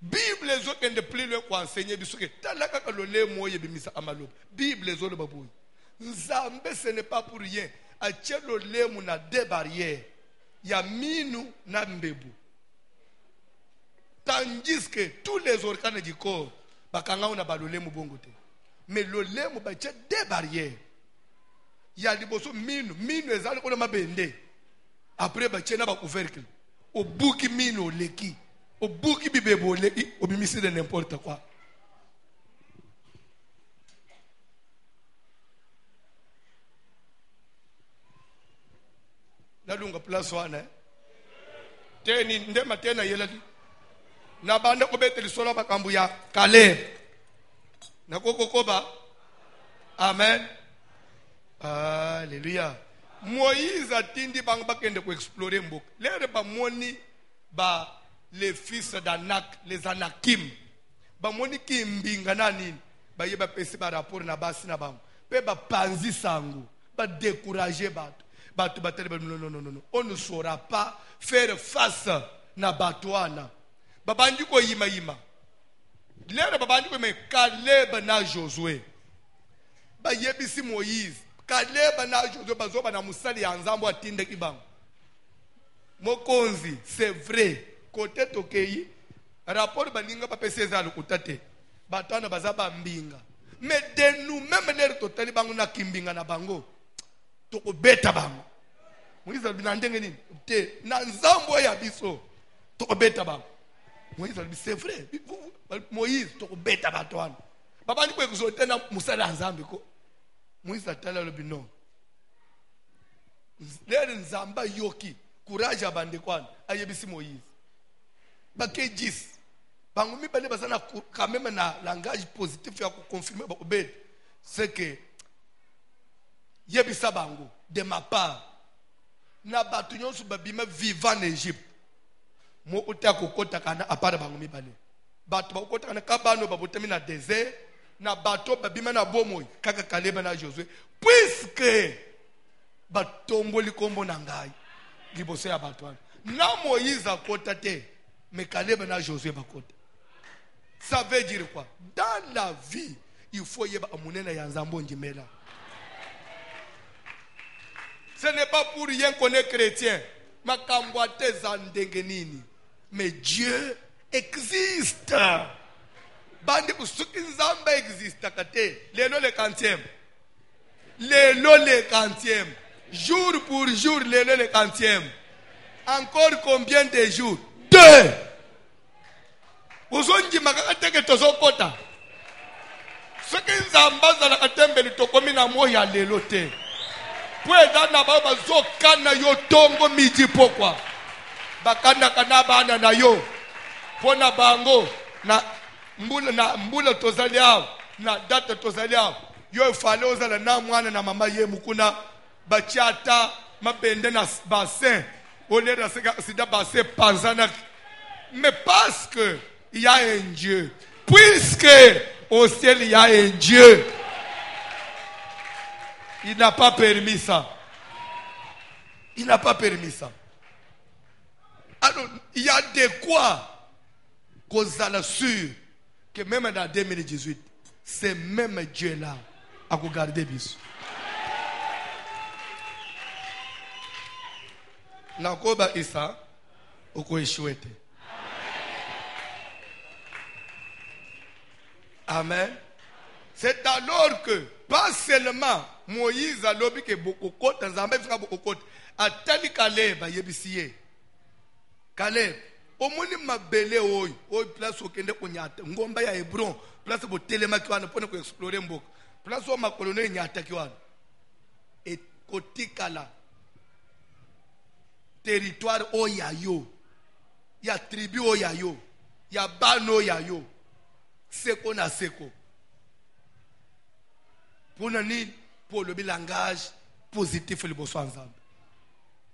Bible les autres ne plus le enseigner du sucre. Talaka le lait moye bimisa amalo. Bible les autres babouy. Nzambe ce n'est pas pour rien. Ache le lait muna deux barrières. Ya minu na mbebu. Tandis que tous les organes du corps bakanga una balole mu bongote. Mais le lait m'a des barrières. Il y a des bossos minu ezali kona mabende. Après bachena ba couvercle. Au bouki minu leki. Au bouki bibebo leki. Au bimisi de n'importe quoi. La lunga place wana. Teni ndema tena yelaki. Na bande ko beteli solo bakambu ya Caleb. Nakokokoba. Amen. Alléluia. Moïse a tindi bang bakende ko explorer mbok. Lere ba moni ba les fils d'Anak, les Anakim. Ba moni ki mbinga nani ba yeba pesi ba rapport na basi na bam. Pe ba panzi sangu, ba décourager bato. Bato batele non. On ne saura pas faire face na batoana. Babandi ko yima. Lere babandi ko me Caleb na Josué. bayebisi Moïse Caleb na Josué bazoba na musali ya nzambo atinde kibango mokonzi c'est vrai côté tokei rapport baninga bapesa eza lokuta te batwana baza bambinga mais de nous-mêmes lero totali bango na kimbinga na bango tokobeta bango Moïse alobina ndenge nini te na nzambo ya biso tokobeta bango Moïse alobi c'est vrai Moïse tokobeta batwana babandi ko exauter na musala ya nzambe ko Moïse atala alobi non lero nzamba yoki courage abande kwana ayebisi Moïse bake 10 bango mibale bazana quand même na langage positif ya ko confirmer ba obed c'est que yebisa bango de ma part na batu nyonso babima vivant en Égypte mo uta kokota kana apara bango mibale batu bakota kana kabano babotami na désert na bato babima na bomoy kaka Caleb na Josué puisque batomboli kombo na ngai liboso ya bato na Moïse akota te mais Caleb na Josué bakota. Ça veut dire quoi? Dans la vie il faut yeba amunena ya nzambo njimela. Ce n'est pas pour rien qu'on est chrétien makambo ateza ndenge nini mais Dieu existe. Bandi kusuki nzamba existe kate lelo le 40e lelo le 40e jour pour jour lelo le 40e encore combien de jours 2 uzonji makaka teke tozokota soki nzamba zala katembeli tokomi na moya lelo te po edana ba bazokana yo tongo midi pokwa bakana kana bana na yo pona bango na mbula tozali awo na data tozali awo yo ifale ozala na mwana na mama ye mukuna bachata mabende na bassin olera sida bassin panzana mais parce que il y a un Dieu puisque au ciel il y a un Dieu il n'a pas permis ça alors il y a de quoi kozala sûr que même dans 2018, c'est même Dieu là à regarder bis. Nakoba isa oko échouete. Amen. C'est alors que pas seulement Moïse a lobi que beaucoup côte nzambe fika beaucoup côte atali Caleb yebisiye. Caleb omoni mabele oyo place okende kunyata ngomba ya Hebron place bo telema kiwana pone ko explorer mboka place o makolone nyata kiwana et kotikala territoire oyayo ya tribu oyayo ya bano yayo seko na seko pona ni pour le langage positif le bosso ensemble.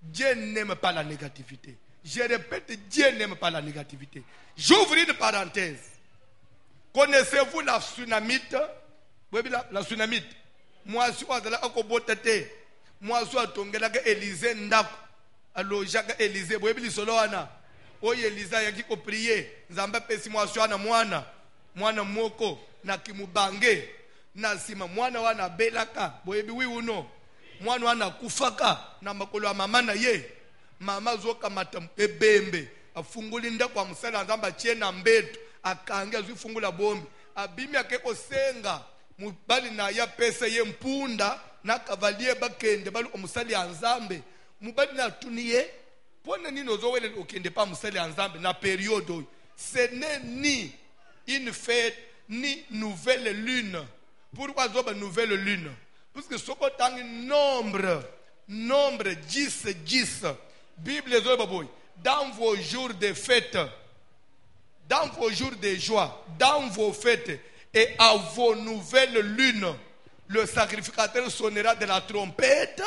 Dieu n'aime pas la négativité. Je répète, Dieu n'aime pas la négativité. J'ouvre une parenthèse. Connaissez-vous la tsunamite? La tsunamite. Moi, je suis à moi, je suis à Élysée Ndako. Alors, Jacques Élysée. Vous voyez, Soloana. Oui, Élysée, il y a prier. Zamba pesi moi, je suis à Mwana moko. Na kimubange. Na sima. Mwana wana belaka. Vous voyez, oui ou non? Mwana wana kufaka. Na makolo mama na ye. Mama zoka matam ebembe afunguli ndako amusala nzamba chena mbeto akanga zifungula bombi abimi akeko senga mubali na ya pesa ye mpunda na kavalie bakende bali omusali anzambe mubali na tuniye pona nino zowele okende pa musali anzambe na période ce n'est ni une fête ni nouvelle lune. Pourquoi zoba nouvelle lune? Parce que soko tangi nombre 10 Bible dans vos jours de fête, dans vos jours de joie, dans vos fêtes et à vos nouvelles lunes, le sacrificateur sonnera de la trompette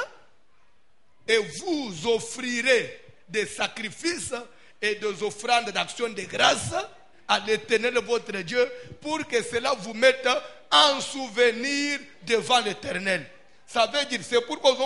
et vous offrirez des sacrifices et des offrandes d'action de grâce à l'Éternel votre Dieu pour que cela vous mette en souvenir devant l'Éternel. Ça veut dire, c'est pourquoi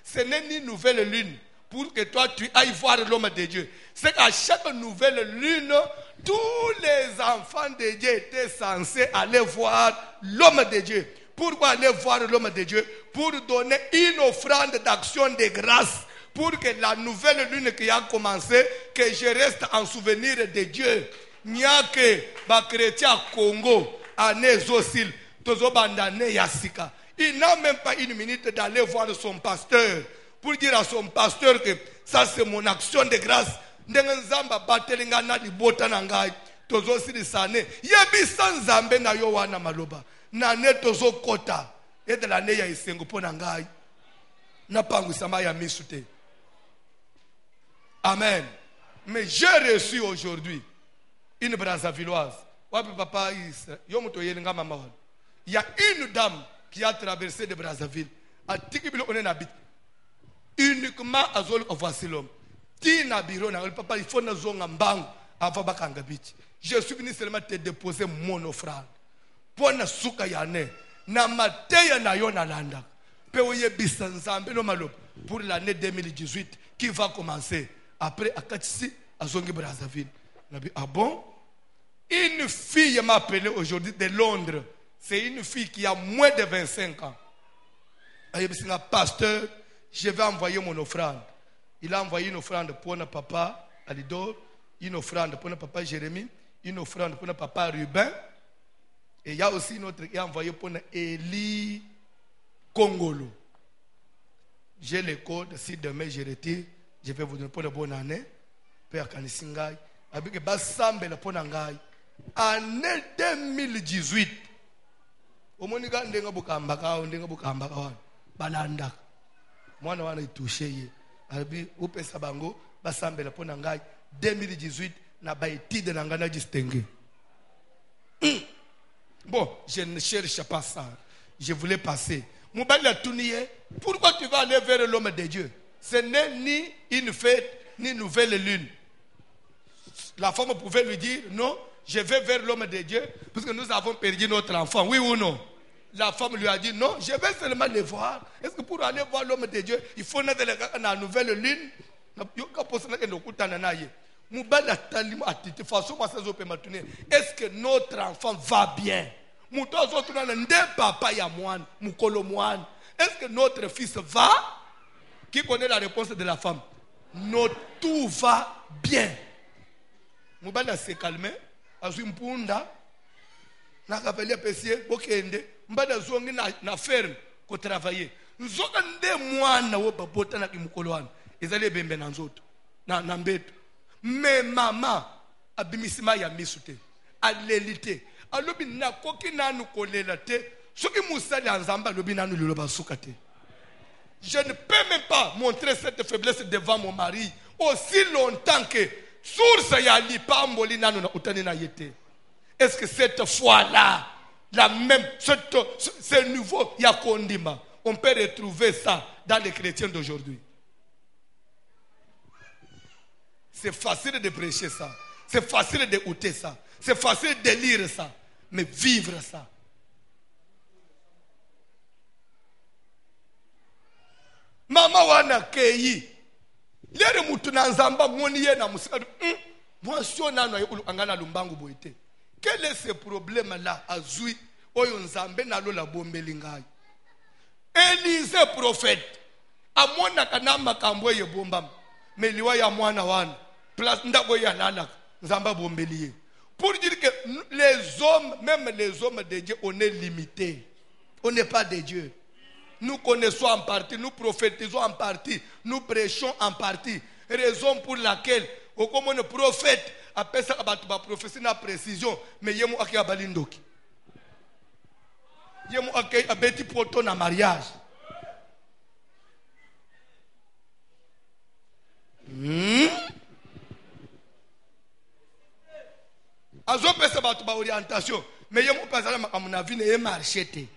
ce n'est ni nouvelle lune pour que toi tu ailles voir l'homme de Dieu. C'est qu'à chaque nouvelle lune, tous les enfants de Dieu étaient censés aller voir l'homme de Dieu. Pourquoi aller voir l'homme de Dieu? Pour donner une offrande d'action de grâce. Pour que la nouvelle lune qui a commencé, que je reste en souvenir de Dieu. Nya que ba chrétien Congo, année Zosil, tozo bandane yasika. Il n'a même pas une minute d'aller voir son pasteur pour dire à son pasteur que ça c'est mon action de grâce. Ndengenzamba batelinga na libota na ngai tozo silisane yebisa nzambe na yo wana maloba na ne tozo kota et de l'année ya isengo pona ngai na pangwisa ma ya misute. Amen. Mais j'ai reçu aujourd'hui une Brazzavilloise. Wapi papa yo muto yelinga mama wana. Il y a une dame qui a traversé de Brazzaville a tikibilo on habite uniquement à zone voici l'homme. Tina biro na le papa il faut na zonga mbangu avant bakanga bichi. Je suis venu seulement te déposer mon offrande. Pona suka yane na mateya na yo na landa. Pe oye bisanzambe no malo pour l'année 2018 qui va commencer après akatisi à zongi Brazzaville. Ah bon? Une fille m'a appelé aujourd'hui de Londres. C'est une fille qui a moins de 25 ans. Elle dit, pasteur, je vais envoyer mon offrande. Il a envoyé une offrande pour notre papa Alidor, une offrande pour notre papa Jérémie, une offrande pour notre papa Ruben. Et il y a aussi une autre qui a envoyé pour notre Eli Congolo. J'ai le code, si demain je retire, je vais vous donner pour la bonne année. Père Kanisingai. Avec Bassambe pour Nangai. Année 2018. Omonika ndenga bukamba kawo ndenga bukamba kawo balanda mwana wana itushe ye abi upesa bango basambela pona ngai 2018 na baitide na ngana distinguer. Bon, je ne cherche pas ça, je voulais passer. Mobali a tourné. Pourquoi tu vas aller vers l'homme de Dieu? Ce n'est ni une fête ni une nouvelle lune. La femme pouvait lui dire non, je vais vers l'homme de Dieu parce que nous avons perdu notre enfant, oui ou non? La femme lui a dit non, je vais seulement le voir. Est-ce que pour aller voir l'homme de Dieu, il faut naître dans la nouvelle lune? Est-ce que notre enfant va bien? Est-ce que notre fils va? Qui connaît la réponse de la femme? Non, tout va bien. Moubala s'est calmé. Azumpunda. Na kapelia pesie bokende mbada zongi na ferme ko travailler nzoka nde mwana wo babota na kimukolowana ezali bembe na nzoto na mbeto me mama abimisima ya misute alelite alobi na koki nanu kolela te soki musali anzamba alobi nanu liloba suka te. Je ne peux même pas montrer cette faiblesse devant mon mari aussi longtemps que source ya lipamboli nanu na utani na yete. Est-ce que cette fois-là, la même, ce nouveau Yakondima, on peut retrouver ça dans les chrétiens d'aujourd'hui? C'est facile de prêcher ça. C'est facile d'écouter ça. C'est facile de lire ça. Mais vivre ça. Mama wana keyi. Lere mutu na nzamba mwoni ye na musika. Mwasyo nano ya angana lumbangu boite. Quel est ce problème-là? Azui, oyo nzambe na lola bombelingai. Élisée prophète. Amona kanama kambwe ye bombam. Meliwa ya mwana wana. Place ndako ya nana. Nzamba bombelier. Pour dire que les hommes, même les hommes de Dieu, on est limités. On n'est pas de Dieu. Nous connaissons en partie, nous prophétisons en partie, nous prêchons en partie. Raison pour laquelle, au comme un prophète, après ça, il va prophétie na précision, mais il y a un balindoki. Il y a un petit poteau na mariage. Azo pesa batu ba orientation, mais il y a un pasala à mon avis ne marché.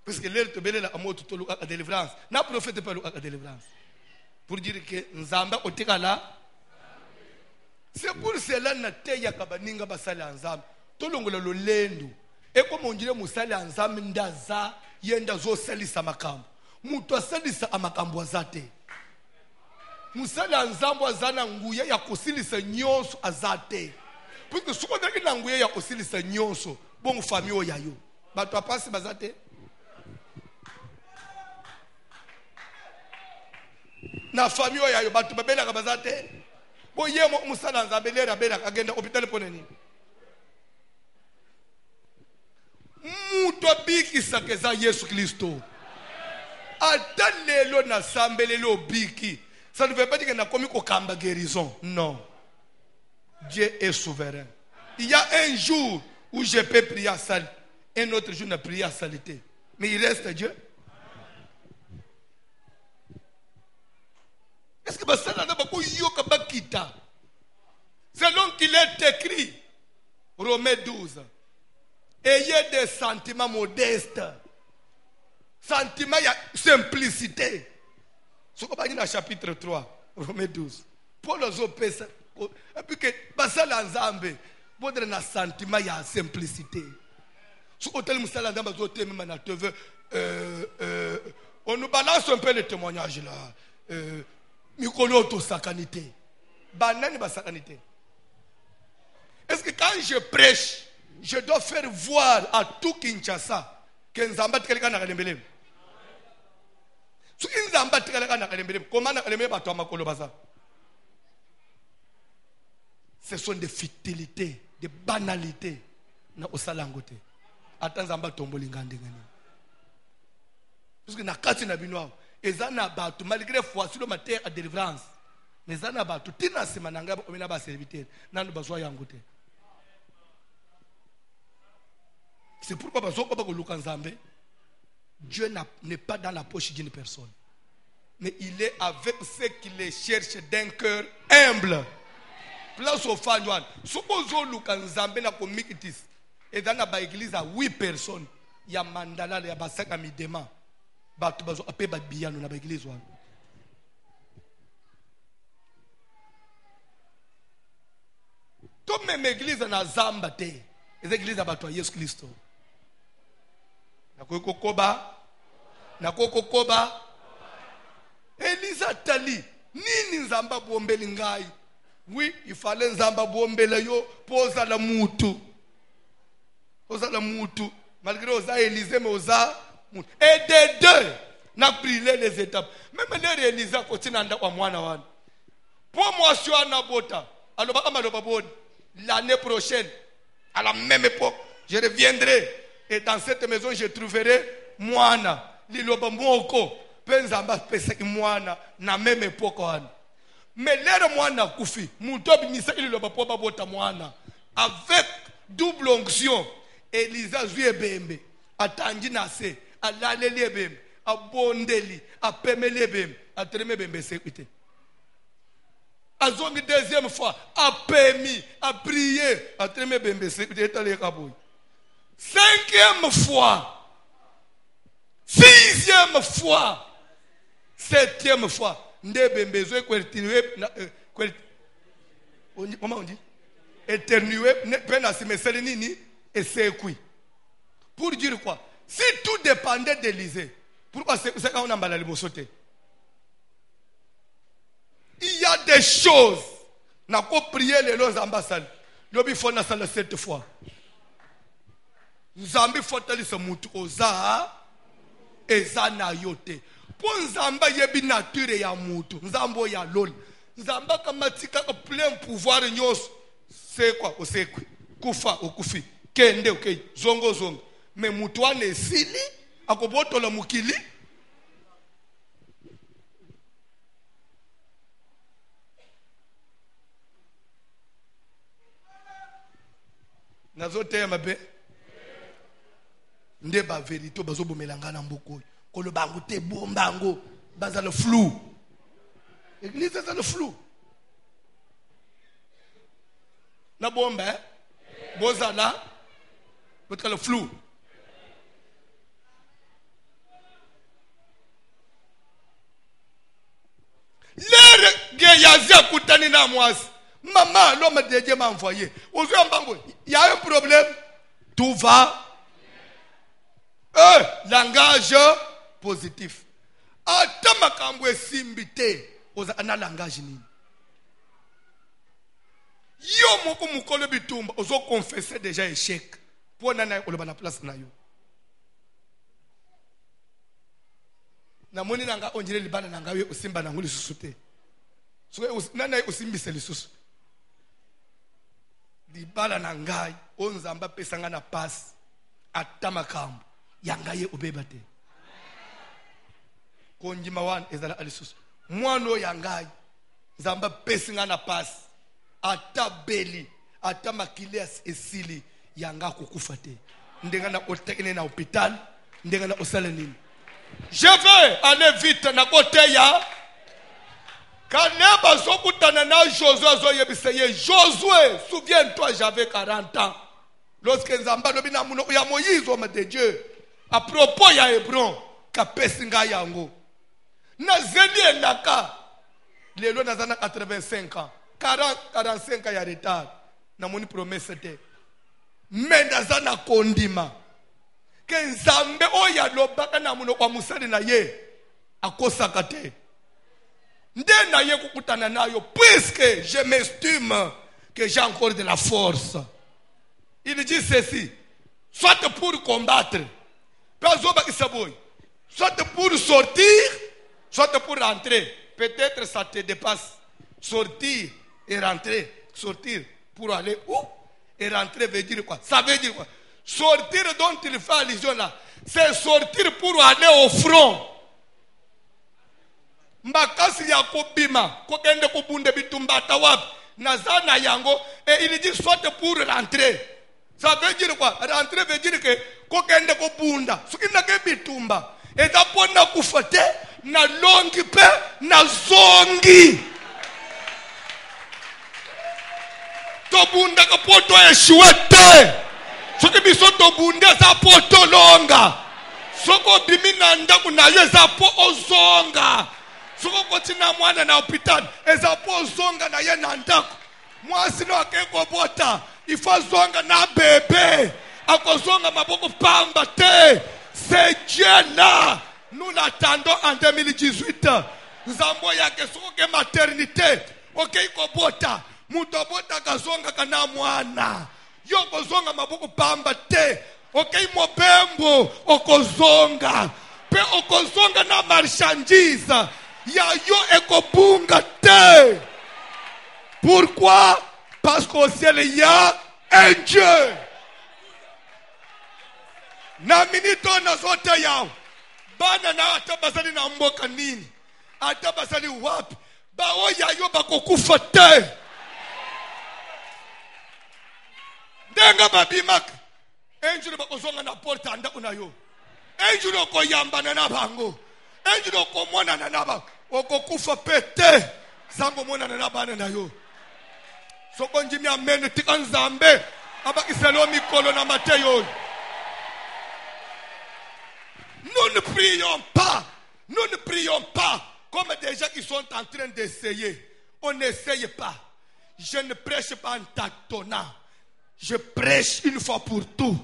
Parce que l'air te belé la amour tout le à délivrance. N'a prophète pas le à délivrance. Pour dire que Nzamba oteka là. C'est pour cela na teya kabaninga basala Nzamba. Tolongola lo lendo. Et comme on dirait musala Nzamba ndaza yenda zo salisa makambo. Mutu asalisa amakambo azate. Musala Nzamba azana nguya ya kosilisa nyonso azate. Parce que ce qu'on a dit l'angoisse, il y a aussi les seigneurs, bon famille au yayo. Bah toi pas c'est bazate. Na famille au yayo, bah tu peux bien la bazate. Bon hier moi musala nzabele rabela agenda hôpital poneni. Muto biki sakeza Yesu Kristo. Ata lelo na sambelelo biki. Ça ne veut pas dire que na komi ko kamba guérison. Non. Dieu est souverain. Il y a un jour où je peux prier à salle, un autre jour je prie à salité. Mais il reste Dieu. Est-ce que ça n'a pas yoka bakita? Selon qu'il est écrit, Romains 12, ayez des sentiments modestes. Sentiments, il y a simplicité. Ce qu'on va dire dans le chapitre 3, Romains 12. Paul a pesa. Et puis que, basala nzambe, bodre na sentiment, il y a simplicité. Si hôtel musala nzambe, on nous balance un peu le témoignage là. Mikolo to sakanité. Banane ba sakanité. Est-ce que quand je prêche, je dois faire voir à tout Kinshasa que nzamba tikalika na kalembele? Si nzamba tikalika na kalembele, comment na kalembele ba to makolo baza? Ce sont des futilités, des banalités. Na osalangote. Ata nzamba tomboli ngande ngani. Parce que na kati na binwa ezana batu malgré foi sur la terre à délivrance. Mais ezana batu tina semananga omina ba serviteur nando bazwa yango te. C'est pourquoi bazwa ko ba ko luka nzambe. Dieu n'est pas dans la poche d'une personne. Mais il est avec ceux qui les cherchent d'un cœur humble. Place au Fandouane. Supposons luka nzambe na komikitis. Ezana ba église à 8 personnes. Il y a mandala ya basaka midema. Batu bazo ape ba biyano na ba église wana. Tout même église na zamba te. Les églises à batu Yesu Kristo. Na koko koba. Elisa tali nini nzamba bombeli ngai. Oui, il fallait nzamba bombele yo poza la mutu. Poza la mutu. Malgré oza Élysée mais oza et des deux, n'a brûlé les étapes. Même les réalisés à côté n'anda pas moi na. Pour moi, je suis à Nabota. Alors, l'année prochaine, à la même époque, je reviendrai. Et dans cette maison, je trouverai Moana. Liloba Moko. Penzamba pesa Moana. Na même époque. Mais l'air Moana Koufi. Moutobi Nisa Liloba Poba Bota Moana. Avec double onction. Elisa Zuebembe. Atandi Nase. A l'alélébem, à bondeli, à pemelébem, à tremébem, sécurité. À zongi deuxième fois, à permis, à prier, à tremébem, sécurité. Cinquième fois, sixième fois, septième fois, ndébembe, comment on dit? Éternuer, peine à se mettre et c'est quoi? Pour dire quoi? Si tout dépendait d'Élysée, pourquoi c'est quand on a mal à l'ébossoté? Il y a des choses. On a prié les lois ambassades. L'objet faut na salle 7 fois. Nzambi faut aller se moutou oza ezana yote. Pour nzamba yebi nature ya moutou. Nzambo ya lol. Nzamba kamatika plein pouvoir nyos. C'est quoi? O c'est quoi? Kufa o kufi. Kende okay. Zongo zongo. Mais mutwane esili akobotola mukili nazotema be nde ba vérité bazobomelanga na mboko kolobango te bombango baza le flou église ça le flou na bomba bozala votre le flou. L'air Geyazi a coutani na moise. Maman, l'homme de Dieu m'a envoyé. Il y a un problème. Tout va. Langage positif. Ata makambo esimbite. Oza ana langage nini. Yo moko mukolo bitumba ozo confesser déjà échec. Pour nana oloba na place na yo. Na moni nanga onjire libana nanga we osimba na nguli susute. So nana osimbise lisusu. Libala na ngai onzamba pesanga na pass atama kambo yangaye obebate. Konjima wan ezala alisusu. Mwano yangai nzamba pesinga na pass ata beli ata makile esili yanga kukufa te. Ndenga na otekene na hôpital, ndenga na osala nini. Je vais aller vite na côté ya Kaneba zokutana na Josué zoyebiseye. Josué, souviens-toi, j'avais 40 ans. Lorsque Nzamba lobi na muno ya Moïse homme de Dieu à propos ya Hébron kapesinga yango. Na zeli naka lelo nazana 85 ans. 45 ans ya retard. Na moni promesse te. Mais nazana kondima. Que Nzambe oya lobaka na muno kwa musali na ye akosaka te. Puisque je m'estime que j'ai encore de la force. Il dit ceci. Soit pour combattre, soit pour sortir, soit pour rentrer. Peut-être ça te dépasse. Sortir et rentrer. Sortir pour aller où? Et rentrer veut dire quoi? Ça veut dire quoi? Sortir dont il fait allusion là, c'est sortir pour aller au front. Mbakasi ya kubima kokende kubunde bitumbata wapi nazana yango et il dit soit pour rentrer. Ça veut dire quoi? Rentrer veut dire que kokende kubunda sukina ke bitumba eta pona kufate na longi pe na zongi to bunda ka poto eshuete soki biso to bunda za poto longa soko bimina ndaku na yo za po ozonga. Soko kotina mwana na hôpital ezapo zonga na ye na ndako mwasi no akeko bota ifa zonga na bébé akozonga maboko pamba te. C'est Dieu là, nous l'attendons en 2018. Nzambo yake soko ke maternité okay ko bota muto bota kazonga kana mwana yo kozonga maboko pamba te. Okay mobembo okozonga pe okozonga na marchandise ya yo ekobunga te. Pourquoi? Parce qu'au ciel il y a un Dieu. Na minito na zote yao bana na atabasali na mboka nini atabasali wapi bao ya yo bakokufa te. Ndenga babimak enjuru bakozonga na porta anda unayo enjuru koyambana na bango enjuru komona na naba okokufa pete zango mona na bana na yo soko njimi amene tika Nzambe abakiselo mikolo na mateyo. Nous ne prions pas comme des gens qui sont en train d'essayer. On n'essaye pas. Je ne prêche pas en tâtonnant. Je prêche une fois pour tout.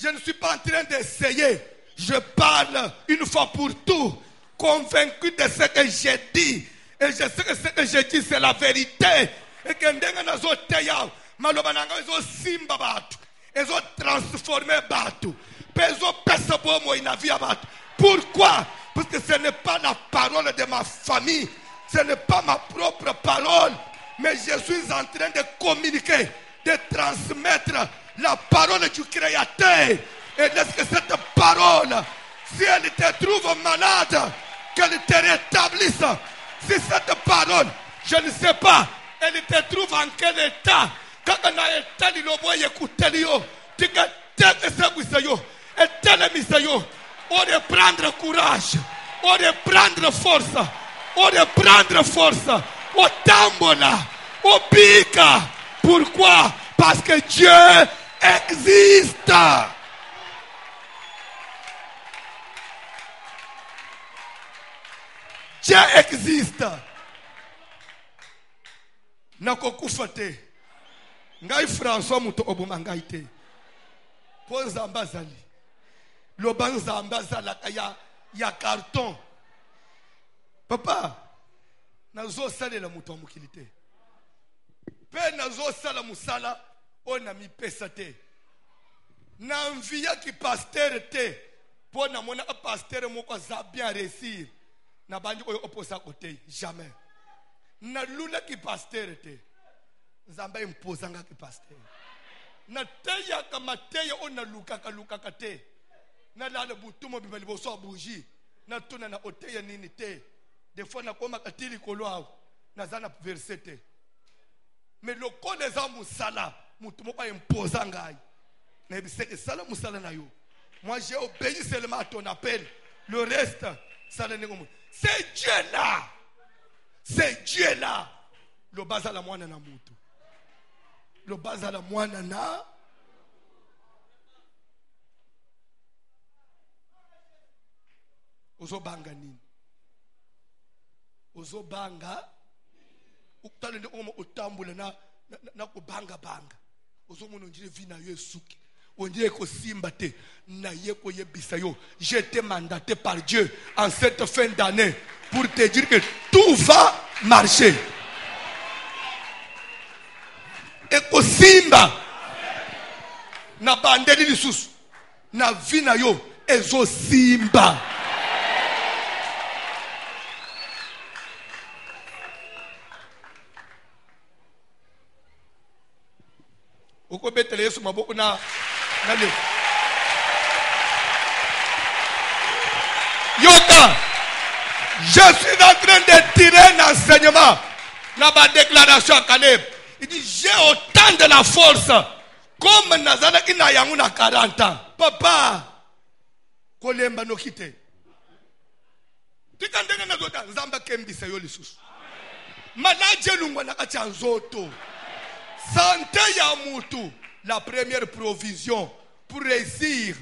Je ne suis pas en train d'essayer. Je parle une fois pour tout. Convaincu de ce que j'ai dit. Et je sais que ce que j'ai dit c'est la vérité. Et que ndenga nazo teya maloba nanga ezo simba batu. Ezo transformer batu. Pourquoi? Parce que ce n'est pas la parole de ma famille, ce n'est pas ma propre parole, mais je suis en train de communiquer, de transmettre la parole du Créateur. Et laisse que cette parole, si elle te trouve malade, qu'elle te rétablisse. Si cette parole, je ne sais pas, elle te trouve en quel état? Quand on a état, il a écouté, tu et tel misayo, on de prendre courage, on de prendre force, on de prendre force, on tambola, on pique. Pourquoi? Parce que Dieu existe. Dieu existe. Nakokufa te. Ngai François muto oboma ngai te. Po Nzamba zali. Loba Nzamba zalaka ya carton. Papa, nazo salela muto mukili te. Pe nazo sala musala ona mi pesa te. Na envia ki pasteur te. Po na mona pasteur moko za bien réussir. Na bandi oyo oposa côté jamais. Na lula ki pasteur te. Nzamba impozanga ki pasteur. Na teya kama teya ona lukaka te. Na la butumo bibali boso bougie. Na tuna na oteya nini te. Des fois na koma katili kolo na zana verset te. Mais le corps des hommes musala mutu moko impozanga. Na biseke sala musala na yo. Moi j'ai obéi seulement à ton appel. Le reste ça ne n'est. C'est Dieu là. C'est Dieu là. Le bazala mwana na mutu. Le bazala mwana na Ozobanga nini? Ozobanga ukutale ndi omo utambula na kubanga banga. Ozomono njire vina yo esuki. Ondire ko simba te na yeko yebisa yo. J'ai été mandaté par Dieu en cette fin d'année pour te dire que tout va marcher. Et ko simba na bandeli lisusu na vina yo ezo simba. Oko betele Yesu maboko na le. Yoka, je suis en train de tirer un enseignement dans ma déclaration à Caleb. Il dit, j'ai autant de la force comme Nazana qui n'a yangu na 40 ans. Papa, kolemba no kite. Tikandenge na zota nzamba kembisa yo lisusu. Manaje lungwa na kacha nzoto. Santé ya mutu, la première provision pour réussir,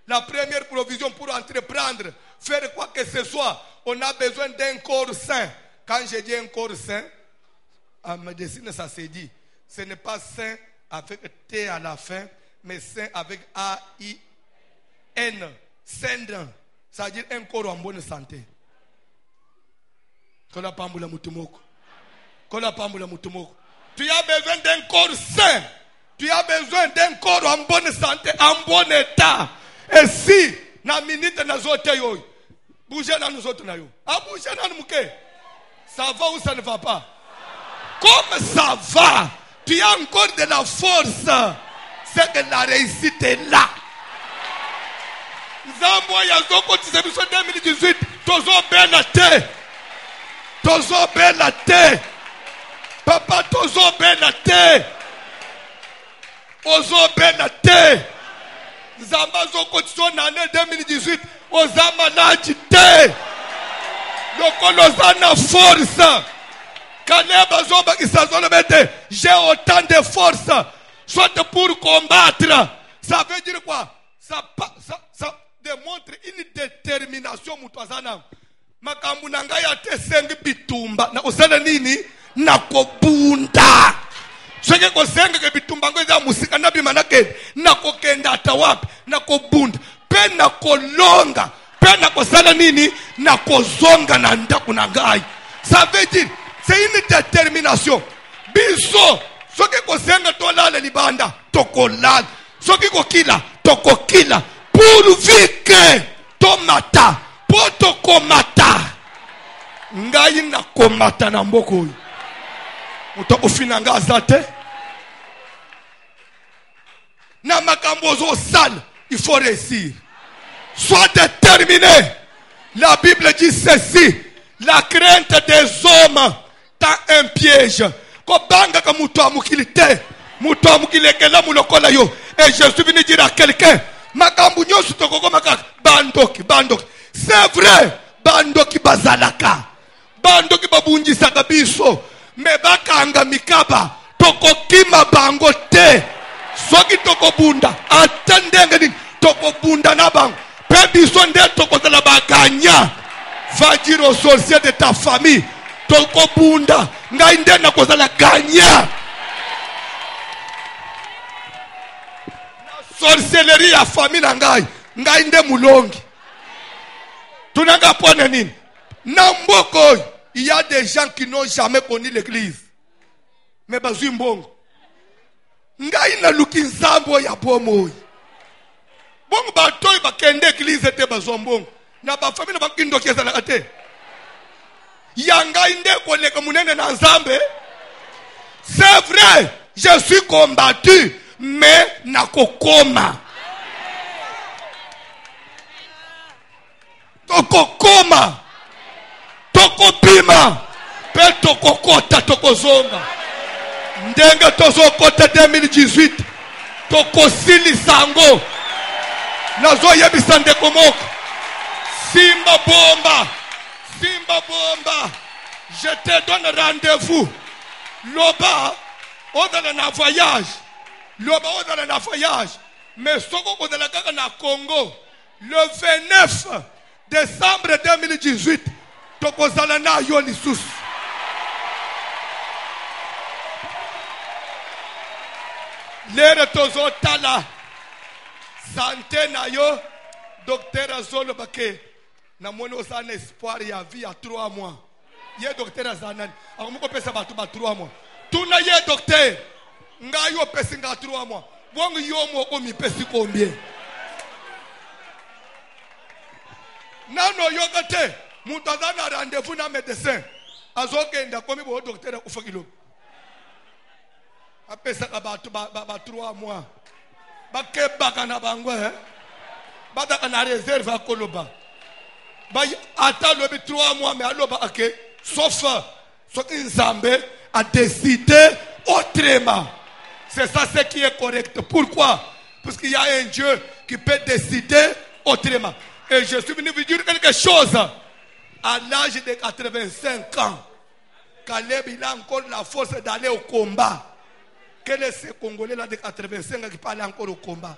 la première provision pour entreprendre, faire quoi que ce soit. On a besoin d'un corps sain. Quand je dis un corps sain, en médecine ça se dit, ce n'est pas sain avec T à la fin, mais sain avec A-I-N, sain, ça veut dire un corps en bonne santé. Kola pambula mutumoko. Kola pambula mutumoko. Tu as besoin d'un corps sain. Tu as besoin d'un corps en bonne santé, en bon état. Et si, na minute na zote yo, bougez dans nous autres na yo. Ah, bougez dans nous mouké. Ça va ou ça ne va pas? Comme ça va, tu as encore de la force. C'est que la réussite est là. Zambo ya zoko tisebiso 2018. Tozo bela te. Tozo bela te. Papa, tozo bela te. Ozo bela te. Zamba zoko tiso nane 2018. Ozama naji te. Lokoloza na force. Kaneba zoba kisazolo bete. J'ai autant de force. Soit pour combattre. Ça veut dire quoi? Ça démontre une détermination mutwazana. Makambu nanga ya te sengi bitumba. Na osana nini? Na kobunda. Soke ko sengi ke bitumba ngoza musika na bimanake. Na kokenda atawapi. Na kobunda. Pe na kolonga. Pe na kosana nini? Na kozonga na ndaku nangai. Ça veut dire, c'est une détermination. Biso. Soke ko senga tolala libanda. Tokolala. Soke ko kila. Tokokila. Pourvu que tomata. Poto komata. Ngai na komata na mboko. Mutoko finanga zate. Na makambo zo sale. Il faut réussir. Sois déterminé. La Bible dit ceci. La crainte des hommes tend un piège. Kobanga ka muto amukilite. Muto amukilekela mulokola yo. Et je suis venu dire à quelqu'un. Makambu nyosu tokoko makaka. Bandoki. C'est vrai. Bandoki bazalaka. Bandoki babunji sakabiso. Mebakanga mikaba. Tokokima bango te. Soki tokobunda. Atendenge ni tokobunda na bango. Pebiso nde tokozala baganya. Va dire aux sorciers de ta famille. Tokobunda. Ngai nde na kozala ganya. Sorcellerie ya famille na ngai. Ngai nde mulongi. Tunanga pone nini? Na mboko, il y a des gens qui n'ont jamais connu l'église. me bazwi mbongo ngai naluki nzambo ya bomoi bongo batoyi bakende eglize te bazwa mbongo na bafamili bakindoki ezalaka te ya ngai nde koleka munene na nzambe. C'est vrai, je suis combattu mais nakokoma tokokoma tokobima pe tokokota tokozonga ndenge tozokota 2018 tokosilisa yango. Nazoyebisa ndeko moko simba bomba je te donne rendez-vous loba odala na voyage mais soko odala kaka na Congo le 29 décembre 2018 tokozala na yo lisusu. Lere tozotala santé na yo docteur azolo bake na moni osana espoir ya vie à 3 mois. Ye docteur azanani akomoko pesa batu ba 3 mois tuna ye docteur nga yo pesa nga 3 mois bongo yo moko mi pesi combien nano yo kate mutu azana rendez-vous na médecin azokenda komi bo docteur akufakilo apesa ka batu ba 3 mois bakebaka na bango badaka na réserve akoloba attends le 3 mois mais aloba ake sauf ce qu'Nzambe a décidé autrement. C'est ça ce qui est correct. Pourquoi? Parce qu'il y a un Dieu qui peut décider autrement. Et je suis venu vous dire quelque chose. À l'âge de 85 ans, Caleb il a encore la force d'aller au combat. Quel est ce Congolais là de 85 ans qui parle encore au combat?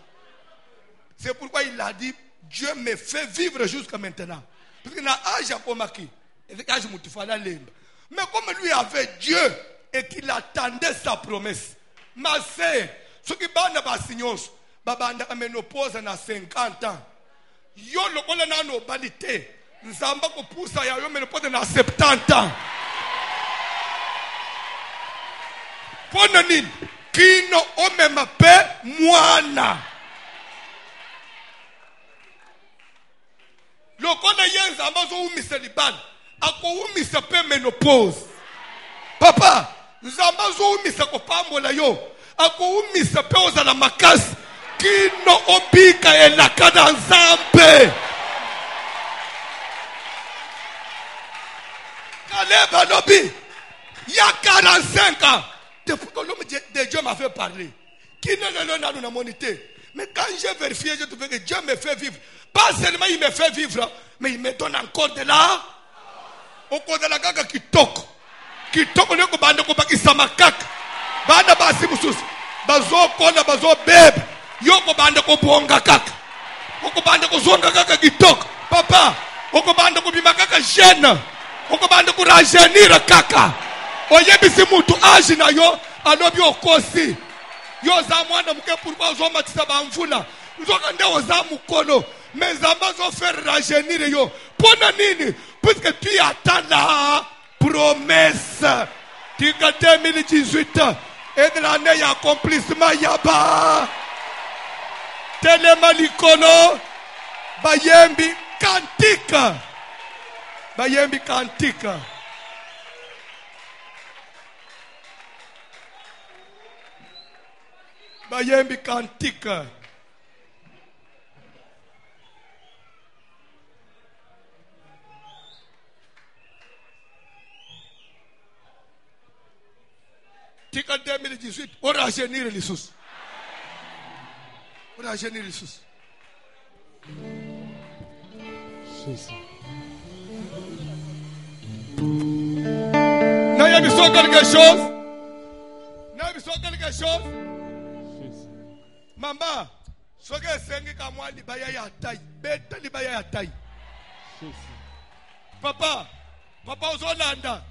C'est pourquoi il a dit Dieu me fait vivre jusqu'à maintenant. Parce qu'il a âge à Komaki. Mais comme lui avait Dieu et qu'il attendait sa promesse, ma sœur, ce qui bande ba signos, babanda a ménopause na 50 ans. Yo le kola na no balite, nzamba ko poussa ya yo ménopause na 70 ans. Ponani kino o mema pe mwana. Le kola yenza ambazo umisa libana. Ako umisa pe menopause. Papa, nzamba zo umisa ko pambola yo. Ako umisa pe ozala makasi. Kino obika elakada nzambe. Kaleba lobi. Ya 45 ans. Depuis que l'homme de Dieu m'a fait parler. Qui ne le n'a monité. Mais quand j'ai vérifié, j'ai trouvé que Dieu me fait vivre. Pas seulement il me fait vivre, mais il me donne encore de là. Okozala kaka kitoko leko bande ko bakisa makaka banda basi mususu bazo kona bazo bebe yoko bande ko bonga kaka oko bande ko zonga kaka kitoko papa oko bande ko bima kaka jeune oko bande ko rajeunir kaka oyebisi mutu age na yo alobi okosi yo za mwana muke pourquoi ozomatisa bamvula nzoka nde oza mukolo mais nzamba zo faire rajeunir yo pona nini? Puisque tu attends la promesse. Tu as 2018 et de l'année accomplissement yaba. Telemalikolo bayembi kantika. Bayembi kantika. Bayembi kantika. Tika 2018, on rajeunir les sous. On rajeunir les sous. Non, il y a besoin de quelque chose. Non, il y a besoin de quelque chose. Maman, ce que c'est que moi, libaya ya taille. Bête libaya ya taille. Papa, Ozolanda.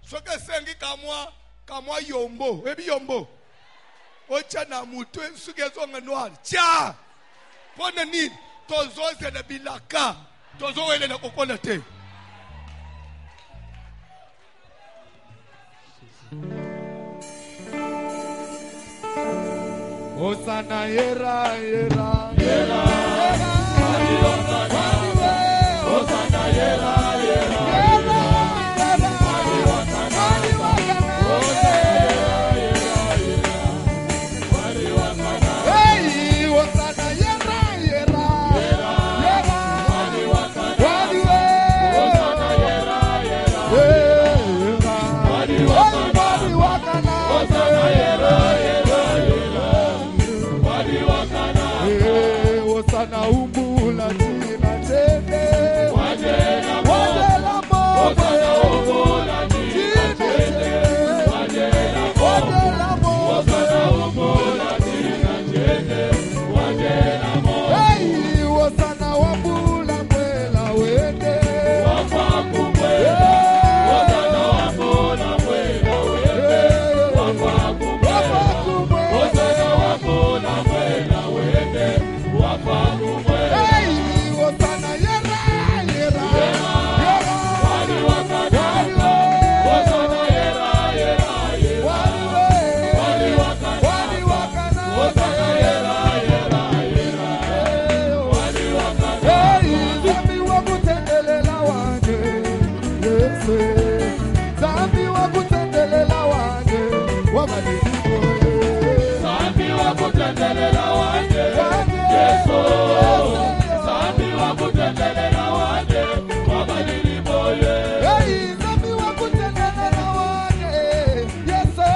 Ce que c'est que moi, kamwa yombo ebi yombo ocha na mutu ensuke zonga noir tia pona nini tozoze na bilaka tozowele na kokola te Osana yera yera Yera. Wadi wakana. Osana yera yera. Wadi wakana. Osana yera yera. Wadi wakana. Hey, Osana yera yera. Yera. Wadi wakana. Osana yera yera. Wadi wakana. Osana yera yera yera. Wadi wakana. Osana umbula tina tene. Wajela mo. Wajela mo. Osana umbula tina tene. Wajela mo. Wajela mo. Osana umbula tina tene. Wajela mo. Hey, Osana wambula mwela wende. Wafa kumwela. Osana wambula mwela wende. Wafa kumwela. Osana wambula mwela wende. Wafa kumwela. Hey, Osana yera yera. Yera. Wadi wakana. Osana yera yera yera. Wadi wakana. Osana yera yera yera. Wadi wakana. Hey, zambi wakutendelela wange. Yesu. Zambi wakutendelela wange. Wabadiliko. Sambi wakutendelela wanje. Yesu. Sambi wakutendelela wanje. Wabadili moye. Hey, zambi wakutendelela wange. Yesu.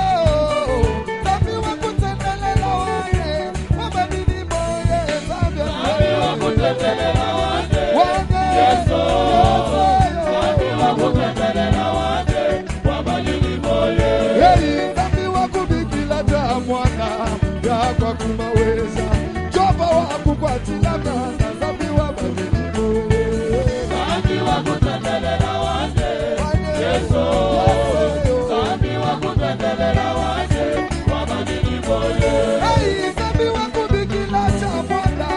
Zambi wakutendelela wange. Wabadili moye. Zambi Sambi wakutendelela wanje. wange. Yesu. Sambi wakutendelela wanje. Wabadili moye. Hey, zambi wakubikila ta mwana yakwa kumaweza chopa wakukwatila mwana zambi wabadiliko. Sambi wakutendelela wanje. Yesu. Sambi wakutendelela wanje. Wabadili moye. Hey, zambi wakubikila ta mwana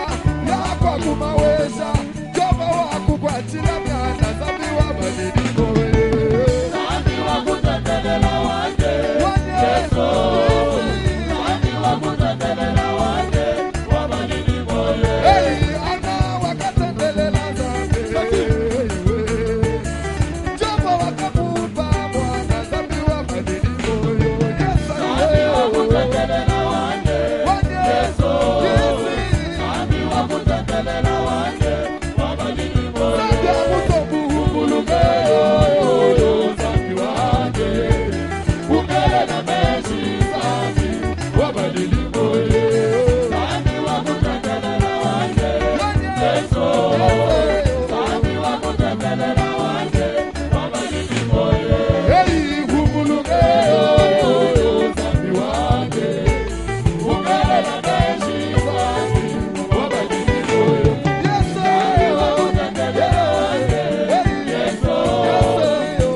yakwa kumaweza chopa wakukwatila mwana zambi wabadiliko. Sambi wakutendelela wanje. Yesu. Sambi wakutendelela wanje. Wabadili moye. Hey, ana wakatendelela zambi chopa wakamupa mwana zambi wabadiliko. Sambi wakutendelela wanje. Yesu. Sambi wakutendelela wanje. Wabadili moye. Sambi wanje. Ukele na meshi sambi. Wabadili moye. Sambi wakutendelela wanje. Yesu. Sambi wakutendelela wanje. Wabadili moye. Sambi wanje. Ukele na meshi sambi. Wabadili moye. Sambi wakutendelela wanje. Yesu.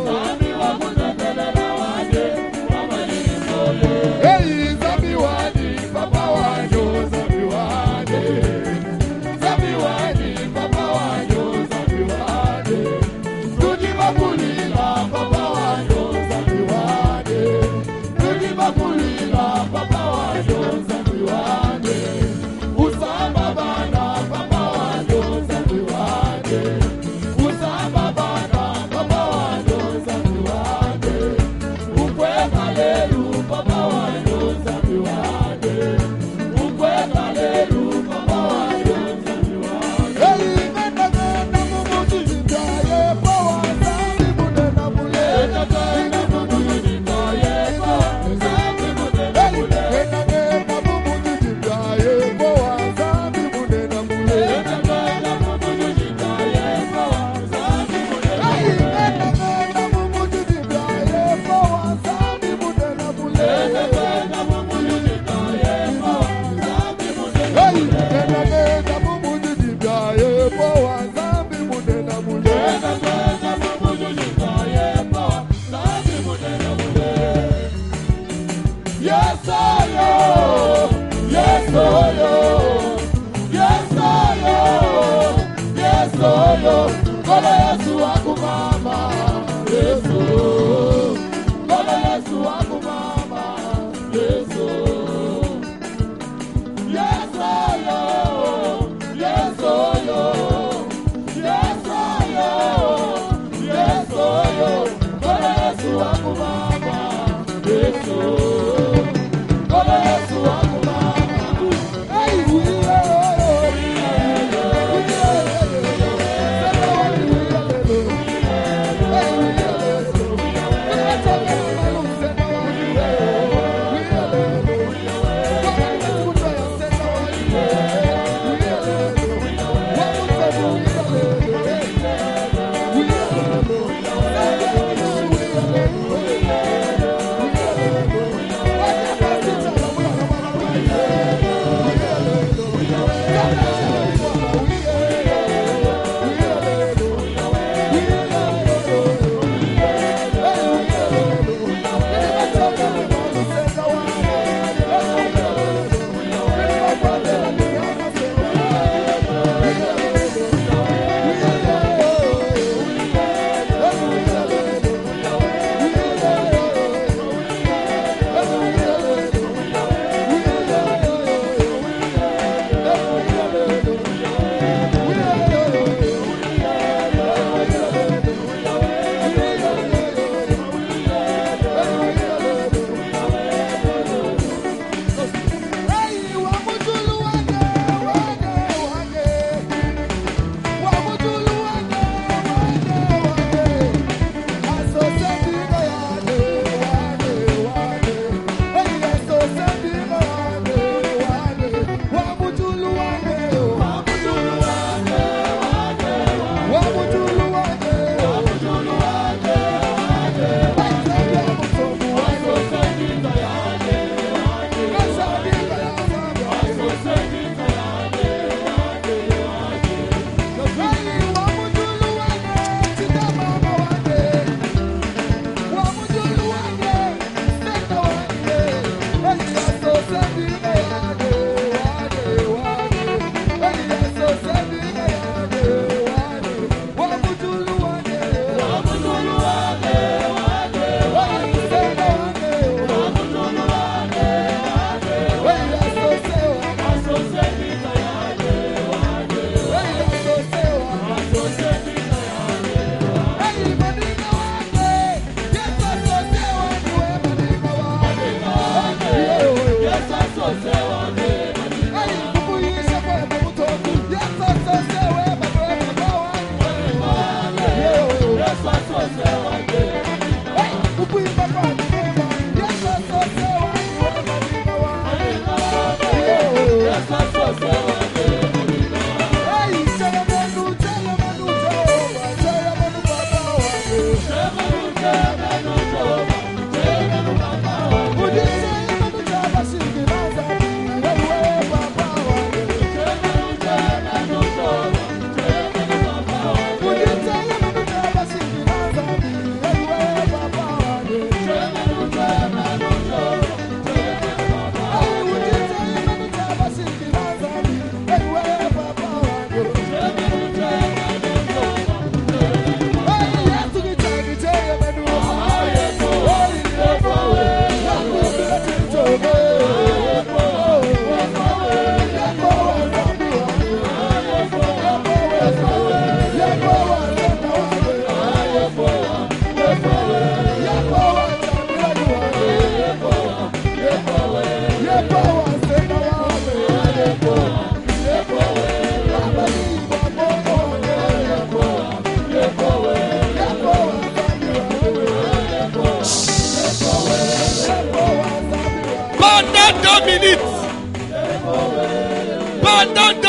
Sambi wakutendelela wanje. Wabadili moye. Sambi wanje. Papa wanjo. Sambi wanje. Sambi wanje. Papa wanjo. Sambi wanje. Tujibakulila papa wanjo. Sambi wanje. Tujibakulila papa wanjo. Sambi wanje. Usamba bana papa wanjo. Sambi wanje. Usamba bana papa wanjo. Sambi wanje. Ukweka lelu papa wanjo. Sambi wanje. Ukweka lelu papa wanjo. Sambi wanje. Yes, Kola Yesu akumama, Yesu. Kola Yesu akumama, Yesu.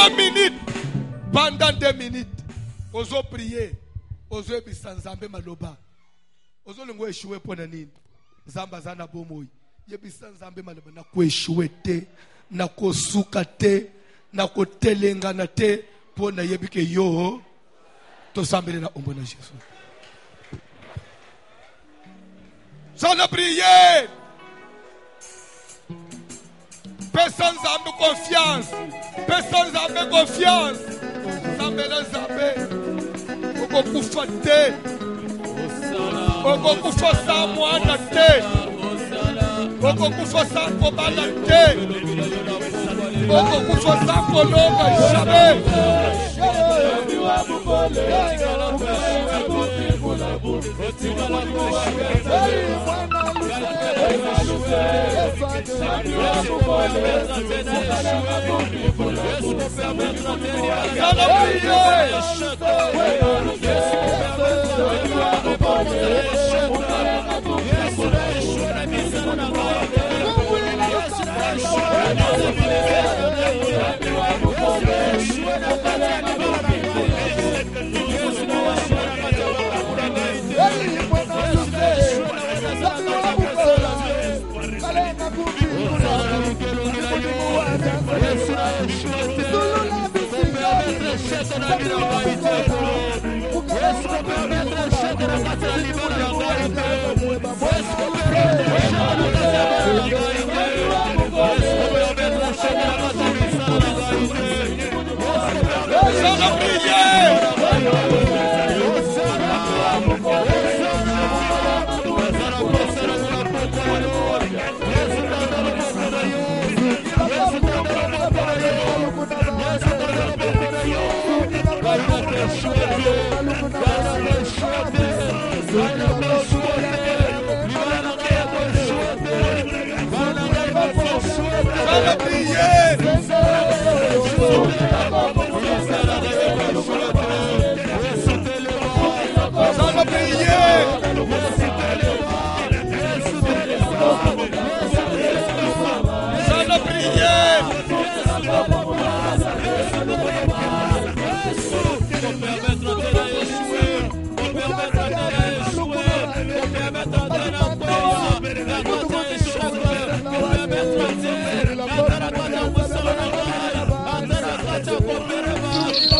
2 minutes. Pendant 2 minutes. Ozo prier. Ozo ebisa nzambe maloba. Ozo lengo échouer pour nini. Nzamba zana bomoi. Yebisa nzambe maloba na ko échouer te, na ko suka te, na ko telengana te pour na yebike yo to sambele na ombo na Jésus. Sans la prière. Personne n'a confiance. Personne n'a confiance. Zambela Zambe. Oko kufa te. Oko kufa sa mwana te. Oko kufa sa kobala te. Oko kufa sa kolonga jamais.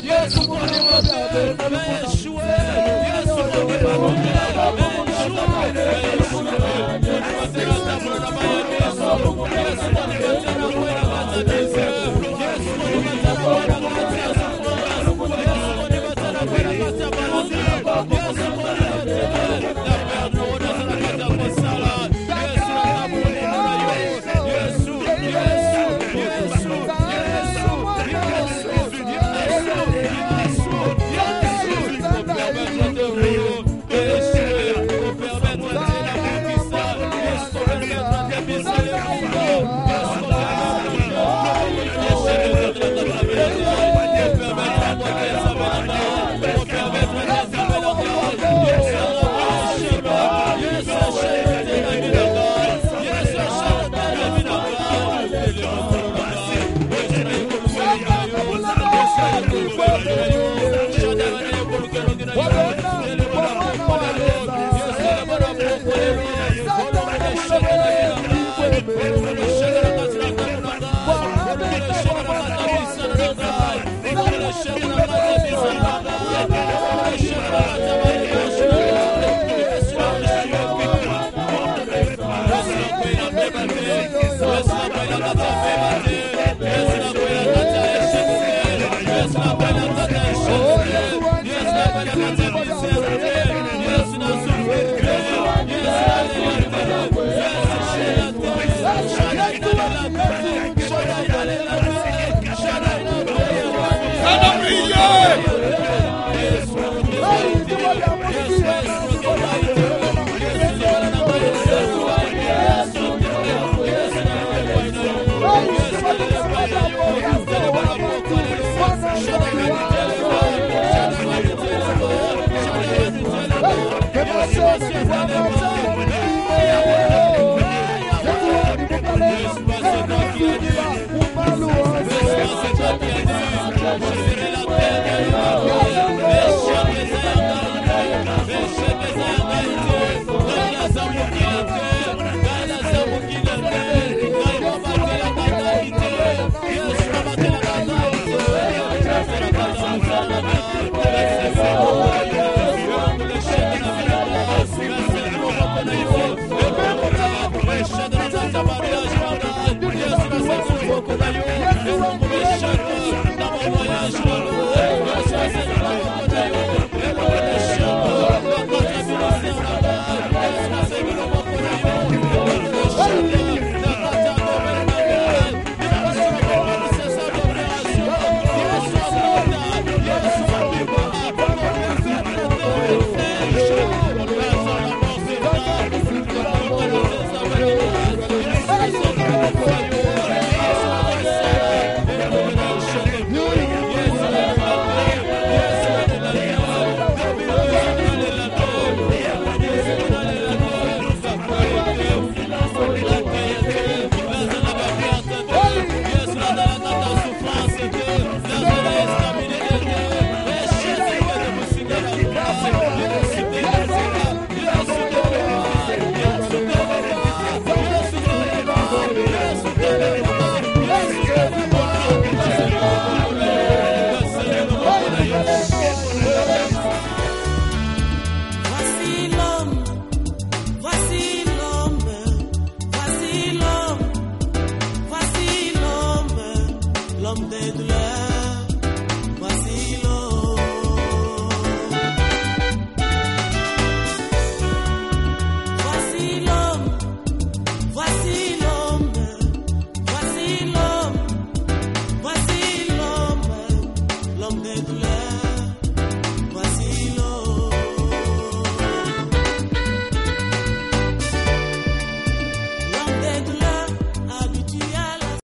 Yes, Serela